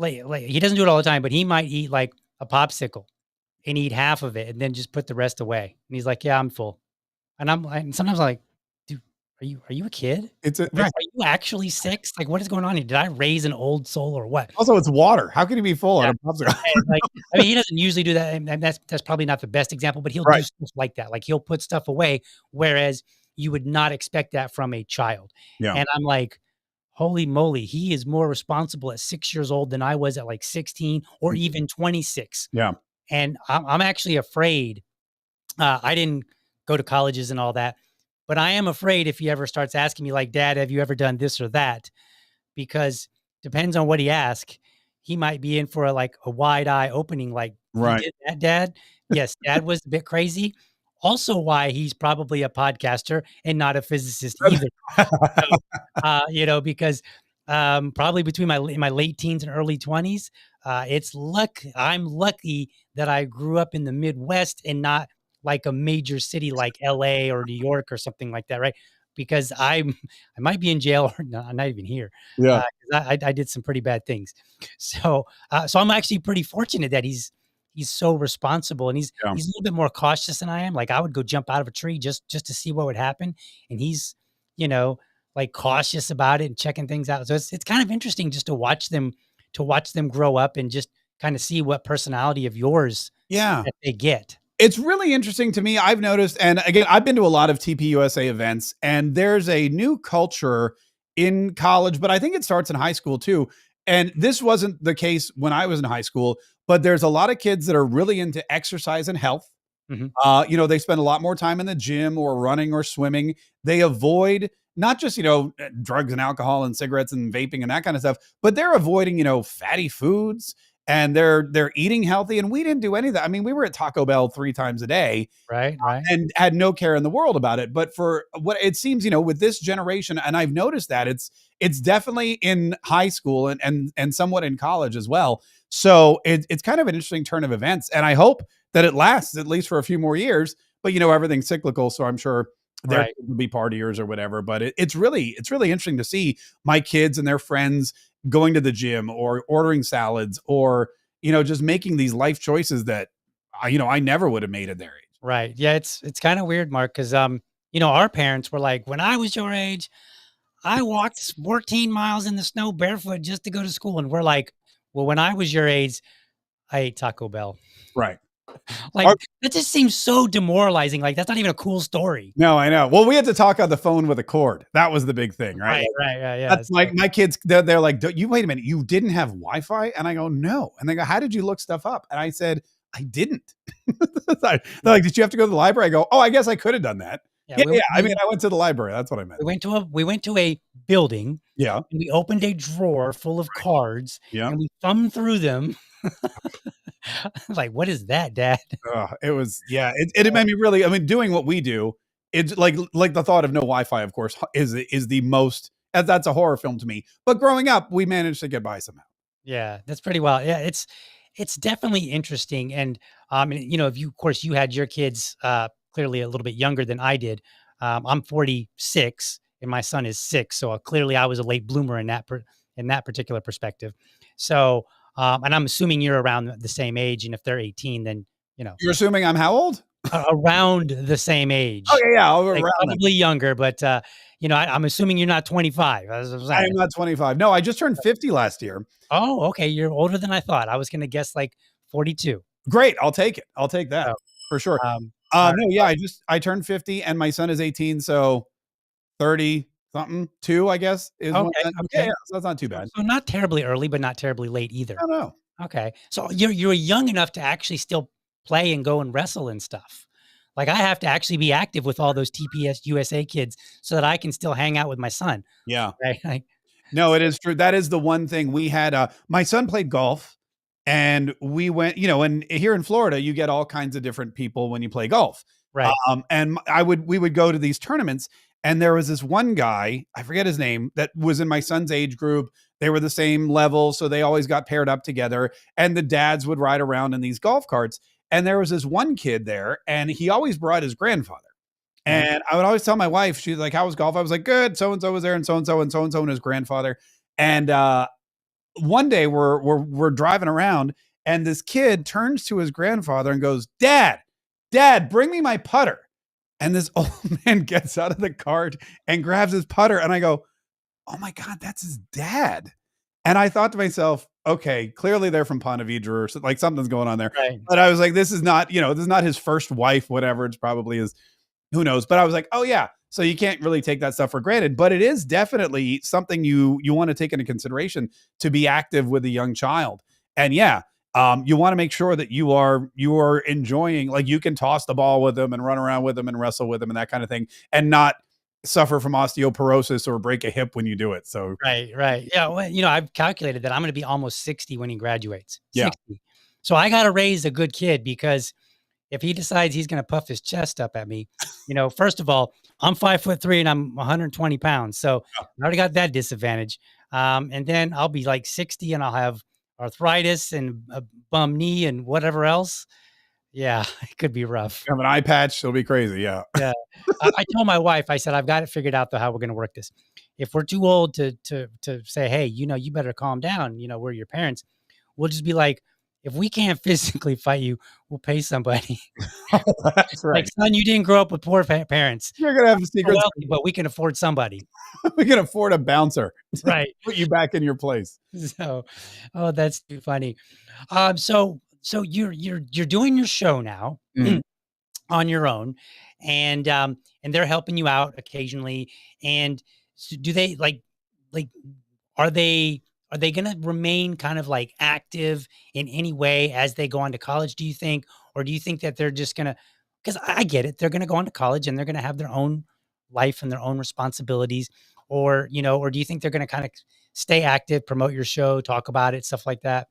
[SPEAKER 1] he doesn't do it all the time, but he might eat, like, a popsicle and eat half of it and then just put the rest away. And he's like, "Yeah, I'm full." And sometimes I'm like, "Dude, are you a kid?
[SPEAKER 2] It's a
[SPEAKER 1] Are you actually 6? Like, what is going on here? Did I raise an old soul or what?"
[SPEAKER 2] also it's water. How can you be full
[SPEAKER 1] Yeah,
[SPEAKER 2] on a popsicle?
[SPEAKER 1] and, like, I mean, he doesn't usually do that, and that's probably not the best example, but he'll do
[SPEAKER 2] Right.
[SPEAKER 1] stuff like that. Like, he'll put stuff away, whereas you would not expect that from a child.
[SPEAKER 2] Yeah.
[SPEAKER 1] And I'm like, "Holy moly, he is more responsible at 6 years old than I was at, like, 16 or even 26."
[SPEAKER 2] Yeah.
[SPEAKER 1] And I'm actually afraid. I didn't go to colleges and all that, but I am afraid if he ever starts asking me like, "Dad, have you ever done this or that?" Because depends on what he asks, he might be in for a wide eye opening. Like, "You
[SPEAKER 2] Right.
[SPEAKER 1] did that, Dad?" Yes, Dad was a bit crazy. Also, why he's probably a podcaster and not a physicist either. So, because, probably between my late teens and early 20s, I'm lucky that I grew up in the Midwest and not like a major city like LA or New York or something like that, right? Because I might be in jail or not even here,
[SPEAKER 2] Yeah.
[SPEAKER 1] 'cause I did some pretty bad things. So I'm actually pretty fortunate that he's so responsible, and
[SPEAKER 2] Yeah.
[SPEAKER 1] he's a little bit more cautious than I am. Like, I would go jump out of a tree just to see what would happen, and he's, you know, like, cautious about it and checking things out. So it's kind of interesting just to watch them grow up and just kinda see what personality of yours
[SPEAKER 2] Yeah.
[SPEAKER 1] that they get.
[SPEAKER 2] It's really interesting to me. I've noticed, and again, I've been to a lot of TPUSA events, and there's a new culture in college, but I think it starts in high school too. And this wasn't the case when I was in high school, but there's a lot of kids that are really into exercise and health.
[SPEAKER 1] Mhm.
[SPEAKER 2] They spend a lot more time in the gym or running or swimming. They avoid not just, drugs and alcohol and cigarettes and vaping and that kind of stuff, but they're avoiding, fatty foods and they're eating healthy. And we didn't do any of that. I mean, we were at Taco Bell 3 times a day
[SPEAKER 1] Right, right,
[SPEAKER 2] and had no care in the world about it. But for what it seems, with this generation, and I've noticed that it's definitely in high school and somewhat in college as well. So it's kind of an interesting turn of events, and I hope that it lasts at least for a few more years. But everything's cyclical, so I'm sure there
[SPEAKER 1] right.
[SPEAKER 2] will be partiers or whatever. But it's really interesting to see my kids and their friends going to the gym or ordering salads or just making these life choices that I never would have made at their age.
[SPEAKER 1] Right. Yeah, it's kinda weird, Mark, 'cause, our parents were like, "When I was your age, I walked 14 miles in the snow barefoot just to go to school," and we're like, "Well, when I was your age, I ate Taco Bell."
[SPEAKER 2] Right.
[SPEAKER 1] Like, that just seems so demoralizing. Like, that's not even a cool story.
[SPEAKER 2] No, I know. Well, we had to talk on the phone with a cord. That was the big thing, right?
[SPEAKER 1] Right,
[SPEAKER 2] Like,
[SPEAKER 1] right, yeah, yeah,
[SPEAKER 2] that's my
[SPEAKER 1] so
[SPEAKER 2] my kids. They're like, "You wait a minute. You didn't have Wi-Fi?" And I go, "No." And they go, "How did you look stuff up?" And I said, "I didn't." They're like, "Did you have to go to the library?" I go, "Oh, I guess I could have done that."
[SPEAKER 1] Yeah,
[SPEAKER 2] Yeah, yeah. I mean, I went to the library. That's what I meant.
[SPEAKER 1] we went to a building,
[SPEAKER 2] Yeah.
[SPEAKER 1] and we opened a drawer full of cards,
[SPEAKER 2] Yeah.
[SPEAKER 1] and we thumbed through them. Like, "What is that, Dad?"
[SPEAKER 2] It was, yeah, it made me really, I mean, doing what we do, it's like the thought of no Wi-Fi, of course, is the most, that's a horror film to me. But growing up, we managed to get by somehow.
[SPEAKER 1] Yeah, that's pretty wild. Yeah, it's definitely interesting, and you know, if you, of course, you had your kids clearly a little bit younger than I did. I'm 46, and my son is 6, so clearly I was a late bloomer in in that particular perspective. So, and I'm assuming you're around the same age, and if they're 18, then you know,
[SPEAKER 2] You're assuming I'm how old?
[SPEAKER 1] around the same
[SPEAKER 2] Oh,
[SPEAKER 1] age,
[SPEAKER 2] yeah, yeah,
[SPEAKER 1] like
[SPEAKER 2] around then.
[SPEAKER 1] probably younger, but you know, I'm assuming you're not 25. As I was
[SPEAKER 2] I am
[SPEAKER 1] saying.
[SPEAKER 2] not 25. No, I just turned 50 last year.
[SPEAKER 1] Oh, okay, you're older than I thought. I was going to guess like 42.
[SPEAKER 2] Great, I'll take it. I'll take that
[SPEAKER 1] So,
[SPEAKER 2] for sure.
[SPEAKER 1] all right.
[SPEAKER 2] No, yeah, I turned 50 and my son is 18, so 30 something, 2, I guess, is when
[SPEAKER 1] Okay,
[SPEAKER 2] that, yeah,
[SPEAKER 1] okay.
[SPEAKER 2] yeah, so that's not too
[SPEAKER 1] So
[SPEAKER 2] bad.
[SPEAKER 1] not terribly early, but not terribly late
[SPEAKER 2] I
[SPEAKER 1] either.
[SPEAKER 2] don't know.
[SPEAKER 1] Okay. So you're young enough to actually still play and go and wrestle and stuff. Like I have to actually be active with all those TPS USA kids so that I can still hang out with my son,
[SPEAKER 2] Yeah.
[SPEAKER 1] right? Like,
[SPEAKER 2] No, it is true. That is the one thing we had, my son played golf and we went, and here in Florida, you get all kinds of different people when you play golf.
[SPEAKER 1] right.
[SPEAKER 2] And we would go to these tournaments and there was this one guy, I forget his name, that was in my son's age group. They were the same level. So they always got paired up together and the dads would ride around in these golf carts. And there was this one kid there and he always brought his grandfather.
[SPEAKER 1] Okay.
[SPEAKER 2] And I would always tell my wife, she's like, "How was golf?" I was like, "Good. So and so was there, and so and so and so and so and his grandfather." And one day we're driving around, and this kid turns to his grandfather and goes, Dad, bring me my putter." And this old man gets out of the cart and grabs his putter, and I go, "Oh my God, that's his dad." And I thought to myself, okay, clearly they're from Ponte Vedra or like something's going on there.
[SPEAKER 1] Right.
[SPEAKER 2] But I was like, this is not, this is not his first wife, whatever. It's probably his, who knows? But I was like, oh yeah. So you can't really take that stuff for granted, but it is definitely something you want to take into consideration to be active with a young child. And yeah, you want to make sure that you are enjoying, like you can toss the ball with them and run around with them and wrestle with them and that kind of thing, and not suffer from osteoporosis or break a hip when you do it. So
[SPEAKER 1] Right. Right. Yeah. Well, you know, I've calculated that I'm going to be almost 60 when he graduates.
[SPEAKER 2] yeah,
[SPEAKER 1] 60. So I got to raise a good kid because if he decides he's going to puff his chest up at me, you know, first of all, I'm 5'3" and I'm 120 pounds. So I already got that disadvantage. And then I'll be like 60 and I'll have arthritis and a bum knee and whatever else. Yeah, it could be rough.
[SPEAKER 2] have an eye patch, it'll be crazy. Yeah.
[SPEAKER 1] Yeah. I told my wife, I said, I've got it figured out though, how we're going to work this. If we're too old to say, hey, you know, you better calm down. You know, we're your parents. We'll just be like, if we can't physically fight you, we'll pay somebody.
[SPEAKER 2] That's
[SPEAKER 1] Like,
[SPEAKER 2] right.
[SPEAKER 1] son, you didn't grow up with poor parents.
[SPEAKER 2] You're gonna have a
[SPEAKER 1] We're
[SPEAKER 2] secret.
[SPEAKER 1] wealthy, but we can afford somebody.
[SPEAKER 2] We can afford a bouncer to
[SPEAKER 1] Right.
[SPEAKER 2] put you back in your place.
[SPEAKER 1] So, oh, that's too funny. So you're doing your show now
[SPEAKER 2] Mhm.
[SPEAKER 1] on your own, and they're helping you out occasionally. And so do they like are they going to remain kind of like active in any way as they go on to college, do you think? Or do you think that they're just going to, because I get it, they're going to go on to college and they're going to have their own life and their own responsibilities, or, you know, or do you think they're going to kind of stay active, promote your show, talk about it, stuff like that?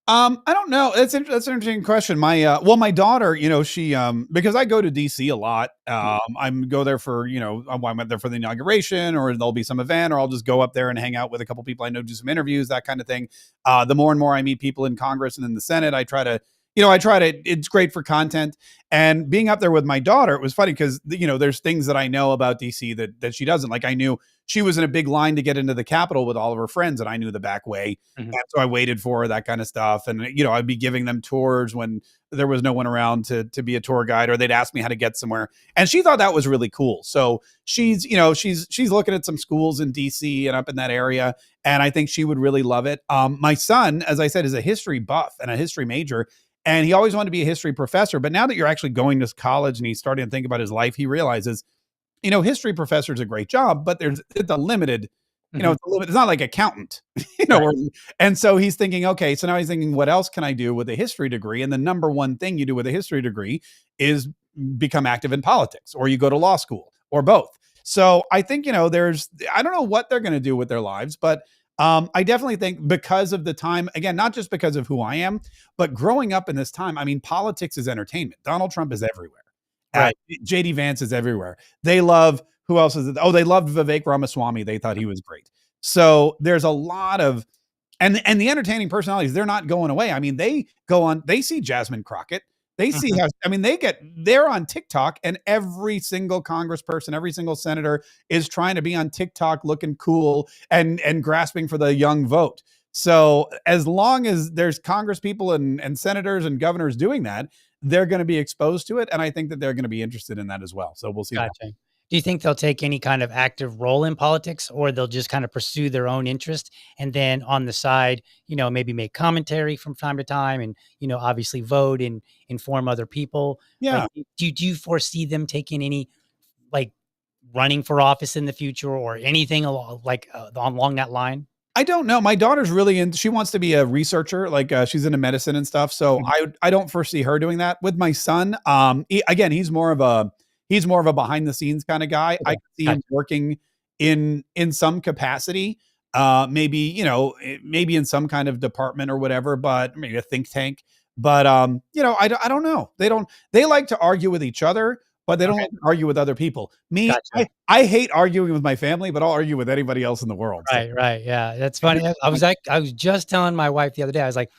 [SPEAKER 2] I don't know. That's an interesting question. My daughter, she, because I go to DC a lot. I'm go there for, I went there for the inauguration, or there'll be some event, or I'll just go up there and hang out with a couple people I know, do some interviews, that kind of thing. The more and more I meet people in Congress and in the Senate, it's great for content. And being up there with my daughter, it was funny because, there's things that I know about DC that she doesn't. Like, I knew she was in a big line to get into the Capitol with all of her friends, and I knew the back way.
[SPEAKER 1] Mhm.
[SPEAKER 2] And so I waited for her, that kind of stuff. And, I'd be giving them tours when there was no one around to be a tour guide, or they'd ask me how to get somewhere. And she thought that was really cool. So she's looking at some schools in DC and up in that area. And I think she would really love it. My son, as I said, is a history buff and a history major. And he always wanted to be a history professor. But now that you're actually going to college and he's starting to think about his life, he realizes, history professor is a great job, but it's a limited,
[SPEAKER 1] Mhm.
[SPEAKER 2] it's not like accountant,
[SPEAKER 1] Right.
[SPEAKER 2] and so he's thinking, okay, so now he's thinking, what else can I do with a history degree? And the number one thing you do with a history degree is become active in politics, or you go to law school, or both. So I think, I don't know what they're going to do with their lives, but I definitely think because of the time, again, not just because of who I am, but growing up in this time, I mean, politics is entertainment. Donald Trump is everywhere.
[SPEAKER 1] Right.
[SPEAKER 2] JD Vance is everywhere. They love, who else is it? Oh, they loved Vivek Ramaswamy. They thought he was great. So there's a lot of, and the entertaining personalities, they're not going away. I mean, they go on, they see Jasmine Crockett. They see how, I mean, they're on TikTok, and every single congressperson, every single senator is trying to be on TikTok looking cool and grasping for the young vote. So as long as there's Congress people and senators and governors doing that, they're going to be exposed to it. And I think that they're going to be interested in that as well. So we'll see.
[SPEAKER 1] Gotcha. Do you think they'll take any kind of active role in politics, or they'll just kind of pursue their own interest and then on the side, maybe make commentary from time to time and, obviously vote and inform other people?
[SPEAKER 2] Yeah.
[SPEAKER 1] Like, do you foresee them taking any, like, running for office in the future or anything along that line?
[SPEAKER 2] I don't know. My daughter's really she wants to be a researcher. Like she's into medicine and stuff. So I don't foresee her doing that. With my son, again, he's more of a behind the scenes kind of guy. Okay. I can see him working in some capacity, maybe in some kind of department or whatever, but maybe a think tank. But I don't know. They like to argue with each other, but they don't like to argue with other people. Me, gotcha. I hate arguing with my family, but I'll argue with anybody else in the world.
[SPEAKER 1] Right, so. Right. Yeah, that's funny. I was just telling my wife the other day, I was like,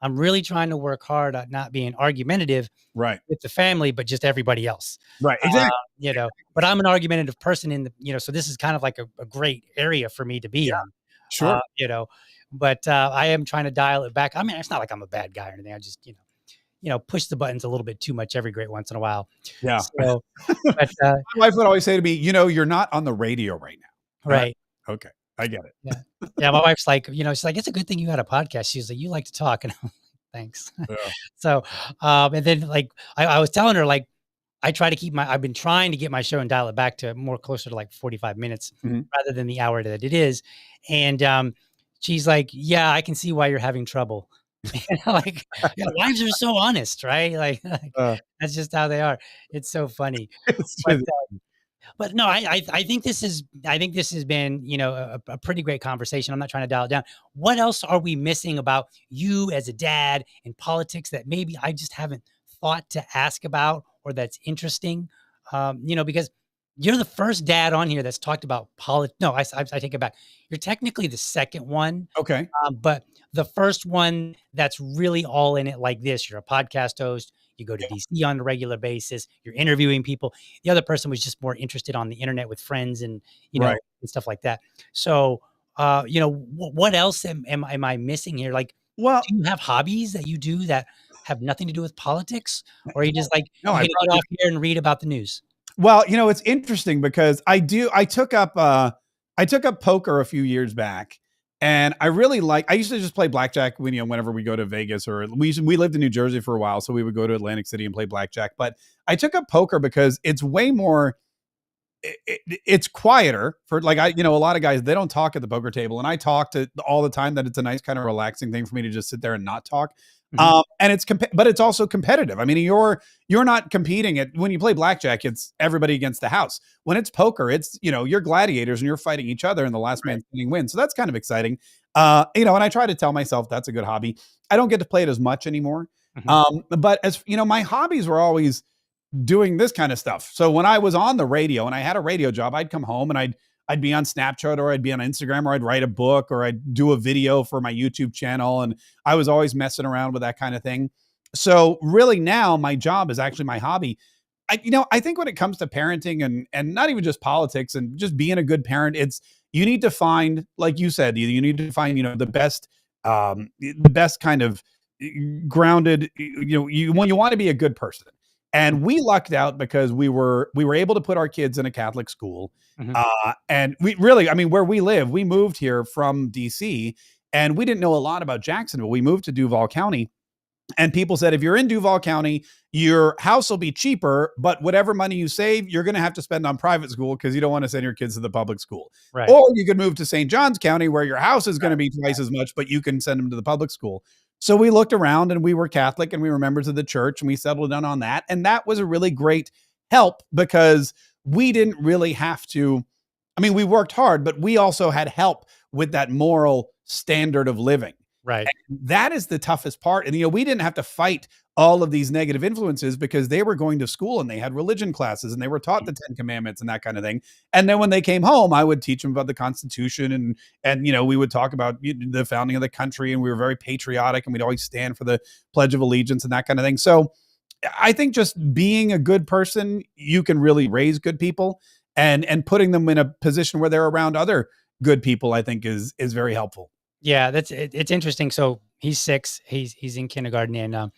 [SPEAKER 1] I'm really trying to work hard at not being argumentative with the family, but just everybody else.
[SPEAKER 2] Right. Exactly.
[SPEAKER 1] But I'm an argumentative person in the, so this is kind of like a great area for me to be in.
[SPEAKER 2] Sure.
[SPEAKER 1] But I am trying to dial it back. I mean, it's not like I'm a bad guy or anything. I just, push the buttons a little bit too much every great once in a while.
[SPEAKER 2] Yeah. So, but, my wife would always say to me, you're not on the radio right now.
[SPEAKER 1] Right.
[SPEAKER 2] Okay. I get it.
[SPEAKER 1] Yeah. Yeah. My wife's like, she's like, it's a good thing you had a podcast. She's like, you like to talk. And I'm like, thanks. Yeah. So, and then like, I was telling her, like, I've been trying to get my show and dial it back to more closer to like 45 minutes rather than the hour that it is. And, she's like, yeah, I can see why you're having trouble. Like, wives are so honest, right? Like that's just how they are. It's so funny. But no, I think this has been, a pretty great conversation. I'm not trying to dial it down. What else are we missing about you as a dad in politics that maybe I just haven't thought to ask about, or that's interesting? Because you're the first dad on here that's talked about politics. No, I take it back. You're technically the second one.
[SPEAKER 2] Okay.
[SPEAKER 1] But the first one that's really all in it like this. You're a podcast host. You go to DC on a regular basis. You're interviewing people. The other person was just more interested on the internet with friends and, and stuff like that. So, what else am I missing here? Like, do you have hobbies that you do that have nothing to do with politics? Or are you just like, I get off here and read about the news?
[SPEAKER 2] Well, it's interesting because I took up poker a few years back. And I used to just play blackjack whenever we go to Vegas, or we lived in New Jersey for a while. So we would go to Atlantic City and play blackjack. But I took up poker because it's way more, it's quieter for a lot of guys, they don't talk at the poker table. And I talk to all the time that it's a nice kind of relaxing thing for me to just sit there and not talk. And but it's also competitive. I mean, you're not competing when you play blackjack, it's everybody against the house. When it's poker, it's, you're gladiators and you're fighting each other and the last man standing wins. So that's kind of exciting. And I try to tell myself that's a good hobby. I don't get to play it as much anymore. But as my hobbies were always doing this kind of stuff. So when I was on the radio and I had a radio job, I'd come home and I'd be on Snapchat, or I'd be on Instagram, or I'd write a book, or I'd do a video for my YouTube channel. And I was always messing around with that kind of thing. So really now my job is actually my hobby. I think when it comes to parenting and not even just politics and just being a good parent, you need to find, like you said, you need to find, the best kind of grounded, when you want to be a good person. And we lucked out because we were able to put our kids in a Catholic school. And we really, where we live, we moved here from DC and we didn't know a lot about Jacksonville. We moved to Duval County, and people said, if you're in Duval County, your house will be cheaper, but whatever money you save, you're going to have to spend on private school because you don't want to send your kids to the public school.
[SPEAKER 1] Right.
[SPEAKER 2] Or you could move to St. Johns County, where your house is going to be twice as much, but you can send them to the public school. So we looked around and we were Catholic and we were members of the church and we settled down on that. And that was a really great help because we didn't really have to. I mean, we worked hard, but we also had help with that moral standard of living.
[SPEAKER 1] Right.
[SPEAKER 2] And that is the toughest part. And, we didn't have to fight all of these negative influences because they were going to school and they had religion classes and they were taught the 10 commandments and that kind of thing. And then when they came home, I would teach them about the Constitution and we would talk about the founding of the country, and we were very patriotic and we'd always stand for the Pledge of Allegiance and that kind of thing. So I think just being a good person, you can really raise good people, and putting them in a position where they're around other good people, I think is very helpful.
[SPEAKER 1] Yeah, it's interesting. So he's 6, he's in kindergarten, and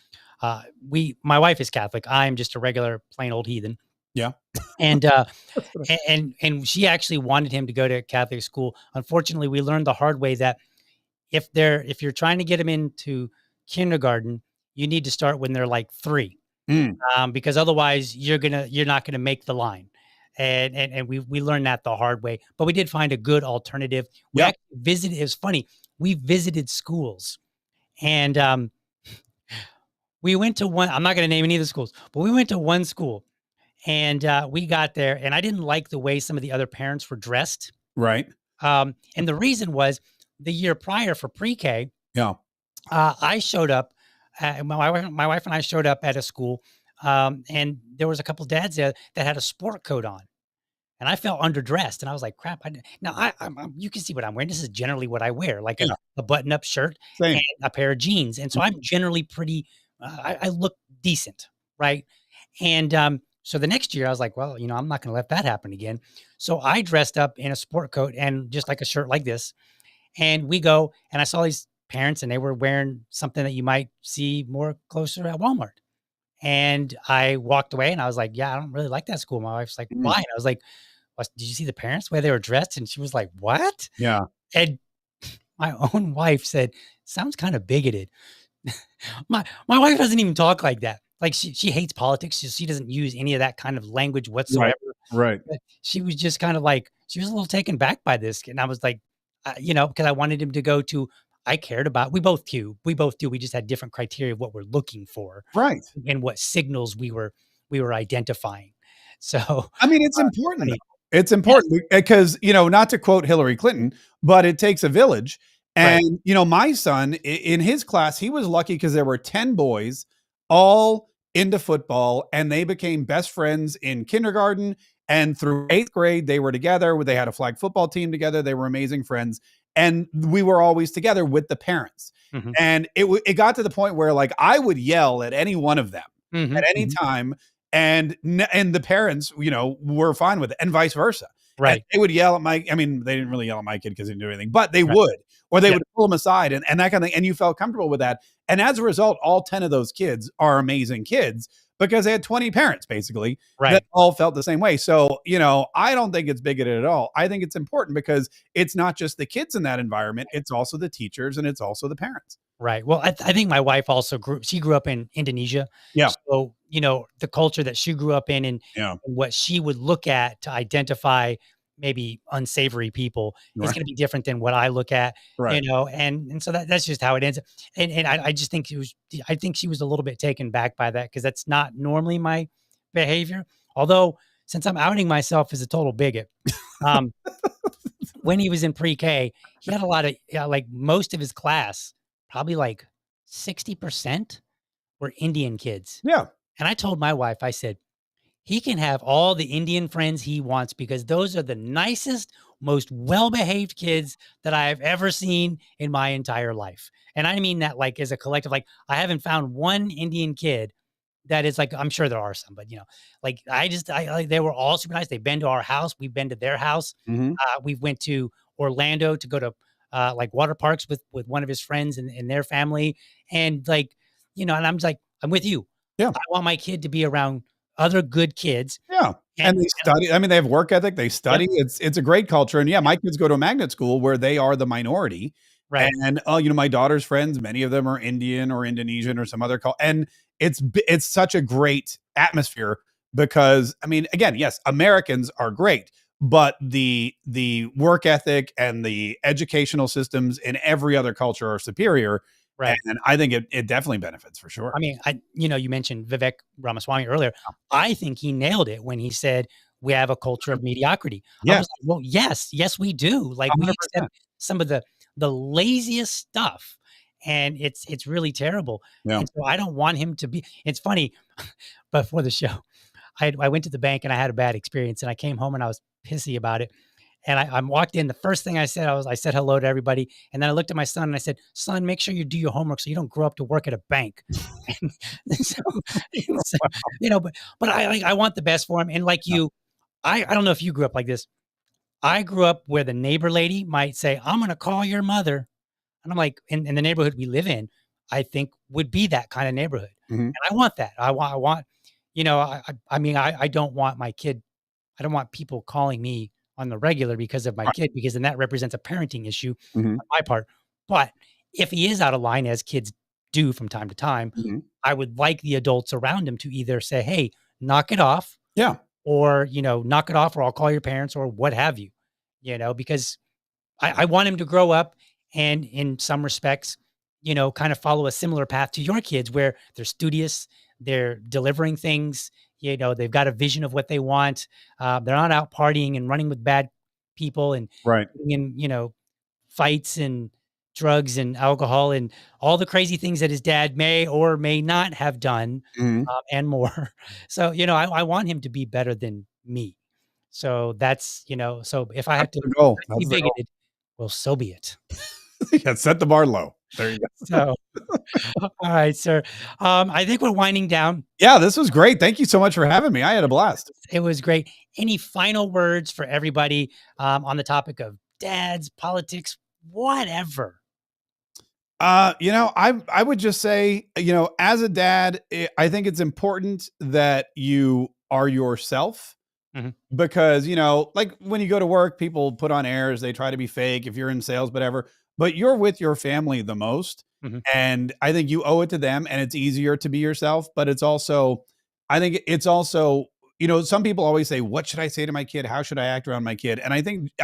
[SPEAKER 1] my wife is Catholic. I'm just a regular plain old heathen.
[SPEAKER 2] Yeah.
[SPEAKER 1] And and she actually wanted him to go to Catholic school. Unfortunately, we learned the hard way that if you're trying to get him into kindergarten, you need to start when they're like 3. Because otherwise you're not gonna make the line. And we learned that the hard way, but we did find a good alternative. We
[SPEAKER 2] Yep.
[SPEAKER 1] actually visited. It was funny. We visited schools, and we went to one. I'm not going to name any of the schools, but we went to one school, and we got there, and I didn't like the way some of the other parents were dressed.
[SPEAKER 2] Right.
[SPEAKER 1] And the reason was the year prior for pre-K,
[SPEAKER 2] Yeah.
[SPEAKER 1] I showed up. My wife and I showed up at a school, and there was a couple dads there that had a sport coat on, and I felt underdressed, and I was like, "Crap!" You can see what I'm wearing. This is generally what I wear, like
[SPEAKER 2] Yeah.
[SPEAKER 1] a button-up shirt
[SPEAKER 2] Same.
[SPEAKER 1] and a pair of jeans, and so I'm generally pretty. I look decent, right? And so the next year, I was like, "Well, I'm not going to let that happen again." So I dressed up in a sport coat and just like a shirt like this, and we go, and I saw these parents, and they were wearing something that you might see more closer at Walmart. And I walked away and I was like, "Yeah, I don't really like that school." My wife's like,
[SPEAKER 2] Mm.
[SPEAKER 1] "Why?" And I was like, "Did you see the parents, the way they were dressed?" And she was like, "What?"
[SPEAKER 2] Yeah.
[SPEAKER 1] And my own wife said, "Sounds kind of bigoted." My wife doesn't even talk like that. Like she hates politics. She doesn't use any of that kind of language
[SPEAKER 2] Right.
[SPEAKER 1] whatsoever.
[SPEAKER 2] Right.
[SPEAKER 1] But she was just kind of like, she was a little taken back by this. And I was like, because I wanted him to go to, I cared about, we both do. We just had different criteria of what we're looking for
[SPEAKER 2] Right.
[SPEAKER 1] and what signals we were identifying. So
[SPEAKER 2] I mean, it's important.
[SPEAKER 1] funny.
[SPEAKER 2] It's
[SPEAKER 1] Yeah,
[SPEAKER 2] important because, not to quote Hillary Clinton, but it takes a village.
[SPEAKER 1] right.
[SPEAKER 2] And, my son in his class, he was lucky because there were 10 boys all into football, and they became best friends in kindergarten, and through 8th grade, they were together. They had a flag football team together. They were amazing friends. And we were always together with the parents.
[SPEAKER 1] Mhm.
[SPEAKER 2] And it got to the point where, like, I would yell at any one of them at
[SPEAKER 1] Mhm,
[SPEAKER 2] any
[SPEAKER 1] mhm.
[SPEAKER 2] time, and the parents, were fine with it, and vice versa. And
[SPEAKER 1] Right,
[SPEAKER 2] they would yell at I mean, they didn't really yell at my kid because he didn't do anything, but they
[SPEAKER 1] right.
[SPEAKER 2] would, or they
[SPEAKER 1] Yeah,
[SPEAKER 2] would pull him aside and that kind of thing. And you felt comfortable with that. And as a result, all 10 of those kids are amazing kids because they had 20 parents basically that
[SPEAKER 1] right.
[SPEAKER 2] all felt the same way. So, I don't think it's bigoted at all. I think it's important because it's not just the kids in that environment, it's also the teachers and it's also the parents.
[SPEAKER 1] Right. Well, I think my wife also grew up in Indonesia.
[SPEAKER 2] Yeah.
[SPEAKER 1] So, the culture that she grew up in and
[SPEAKER 2] Yeah.
[SPEAKER 1] what she would look at to identify maybe unsavory people is
[SPEAKER 2] Right.
[SPEAKER 1] going to be different than what I look at,
[SPEAKER 2] Right.
[SPEAKER 1] and so that's just how it ends. And I just think I think she was a little bit taken back by that because that's not normally my behavior. Although, since I'm outing myself as a total bigot, um, when he was in pre-K, he had a lot of, like most of his class, probably like 60% were Indian kids.
[SPEAKER 2] Yeah.
[SPEAKER 1] And I told my wife, I said, he can have all the Indian friends he wants because those are the nicest, most well-behaved kids that I have ever seen in my entire life. And I mean that like as a collective, like I haven't found one Indian kid that is like, I'm sure there are some, but like they were all super nice. They've been to our house. We've been to their house.
[SPEAKER 2] Mhm.
[SPEAKER 1] We went to Orlando to go to like water parks with one of his friends and their family. And like, and I'm just like, I'm with you.
[SPEAKER 2] Yeah.
[SPEAKER 1] I want my kid to be around other good kids.
[SPEAKER 2] Yeah, and
[SPEAKER 1] And
[SPEAKER 2] they study. I mean, they have work ethic, they
[SPEAKER 1] yep,
[SPEAKER 2] study. It's a great culture, and yeah, my kids go to a magnet school where they are the minority,
[SPEAKER 1] right.
[SPEAKER 2] and, my daughter's friends, many of them are Indian or Indonesian or some other and it's such a great atmosphere because, I mean, again, yes, Americans are great, but the work ethic and the educational systems in every other culture are superior,
[SPEAKER 1] Right.
[SPEAKER 2] And I think it definitely benefits for
[SPEAKER 1] I
[SPEAKER 2] sure.
[SPEAKER 1] mean, you mentioned Vivek Ramaswamy earlier. I think he nailed it when he said, "We have a culture of mediocrity." I was
[SPEAKER 2] Yes,
[SPEAKER 1] like, "Well, yes, we do." Like, we accept
[SPEAKER 2] 100%.
[SPEAKER 1] some of the laziest stuff, and it's really terrible.
[SPEAKER 2] Yeah.
[SPEAKER 1] And so I don't want him to be. It's funny, before the show, I went to the bank and I had a bad experience, and I came home and I was pissy about it. And I walked in. The first thing I said, I said hello to everybody, and then I looked at my son and I said, "Son, make sure you do your homework so you don't grow up to work at a bank." And so, so, but I want the best for him. And like
[SPEAKER 2] Yeah.
[SPEAKER 1] you, I don't know if you grew up like this. I grew up where the neighbor lady might say, "I'm going to call your mother," and I'm like, in the neighborhood we live in, I think would be that kind of neighborhood,
[SPEAKER 2] Mhm.
[SPEAKER 1] and I want that. I want, I mean, I don't want my kid. I don't want people calling me on the regular because of my
[SPEAKER 2] Right.
[SPEAKER 1] kid, because then that represents a parenting issue
[SPEAKER 2] Mhm.
[SPEAKER 1] on my part. But if he is out of line, as kids do from time to time,
[SPEAKER 2] Mhm.
[SPEAKER 1] I would like the adults around him to either say, "Hey, knock it off,"
[SPEAKER 2] Yeah.
[SPEAKER 1] or, "Knock it off, or I'll call your parents," or what have you, because I want him to grow up and, in some respects, kind of follow a similar path to your kids, where they're studious, they're delivering things, they've got a vision of what they want. They're not out partying and running with bad people and
[SPEAKER 2] Right.
[SPEAKER 1] getting in, fights and drugs and alcohol and all the crazy things that his dad may or may not have done,
[SPEAKER 2] Mhm.
[SPEAKER 1] and more. So, I want him to be better than me. So so if I have
[SPEAKER 2] That's
[SPEAKER 1] to
[SPEAKER 2] the goal.
[SPEAKER 1] be
[SPEAKER 2] That's the goal.
[SPEAKER 1] bigoted, well, so be it.
[SPEAKER 2] Yeah, set the bar low. There you go.
[SPEAKER 1] So, all right, sir. I think we're winding down.
[SPEAKER 2] Yeah, this was great. Thank you so much for having me. I had a blast.
[SPEAKER 1] It was great. Any final words for everybody, on the topic of dads, politics, whatever?
[SPEAKER 2] I would just say, as a dad, I think it's important that you are yourself
[SPEAKER 1] Mhm,
[SPEAKER 2] because, like when you go to work, people put on airs, they try to be fake if you're in sales, whatever, but you're with your family the most.
[SPEAKER 1] mhm,
[SPEAKER 2] And I think you owe it to them, and it's easier to be yourself, but I think it's also, some people always say, what should I say to my kid? How should I act around my kid? And I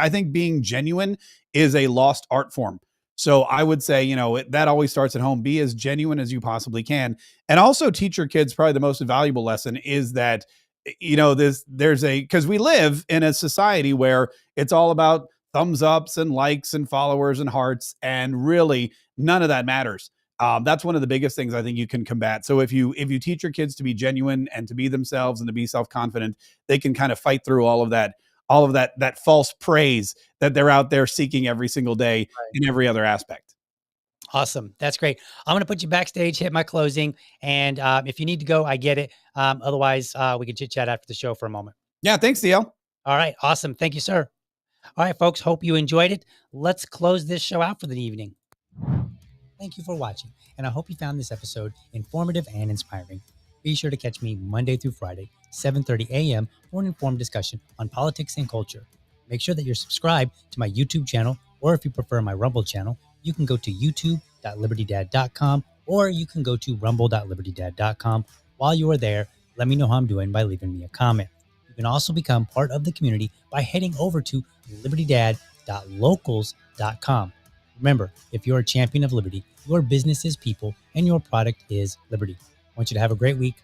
[SPEAKER 2] think being genuine is a lost art form. So I would say, that always starts at home. Be as genuine as you possibly can. And also teach your kids, probably the most valuable lesson is that, because we live in a society where it's all about thumbs ups and likes and followers and hearts. And really none of that matters. That's one of the biggest things I think you can combat. So if you teach your kids to be genuine and to be themselves and to be self confident, they can kind of fight through all of that false praise that they're out there seeking every single day
[SPEAKER 1] right.
[SPEAKER 2] in every other aspect.
[SPEAKER 1] Awesome. That's great. I'm gonna put you backstage, hit my closing, and, if you need to go, I get it. Otherwise, we can chit chat after the show for a moment.
[SPEAKER 2] Yeah, thanks, DL.
[SPEAKER 1] All right. Awesome. Thank you, sir. All right, folks. Hope you enjoyed it. Let's close this show out for the evening. Thank you for watching, and I hope you found this episode informative and inspiring. Be sure to catch me Monday through Friday, 7:30 a.m. for an informed discussion on politics and culture. Make sure that you're subscribed to my YouTube channel, or if you prefer my Rumble channel, you can go to youtube.libertydad.com, or you can go to rumble.libertydad.com. While you are there, let me know how I'm doing by leaving me a comment. You can also become part of the community by heading over to libertydad.locals.com. Remember, if you're a champion of liberty, your business is people and your product is liberty. I want you to have a great week.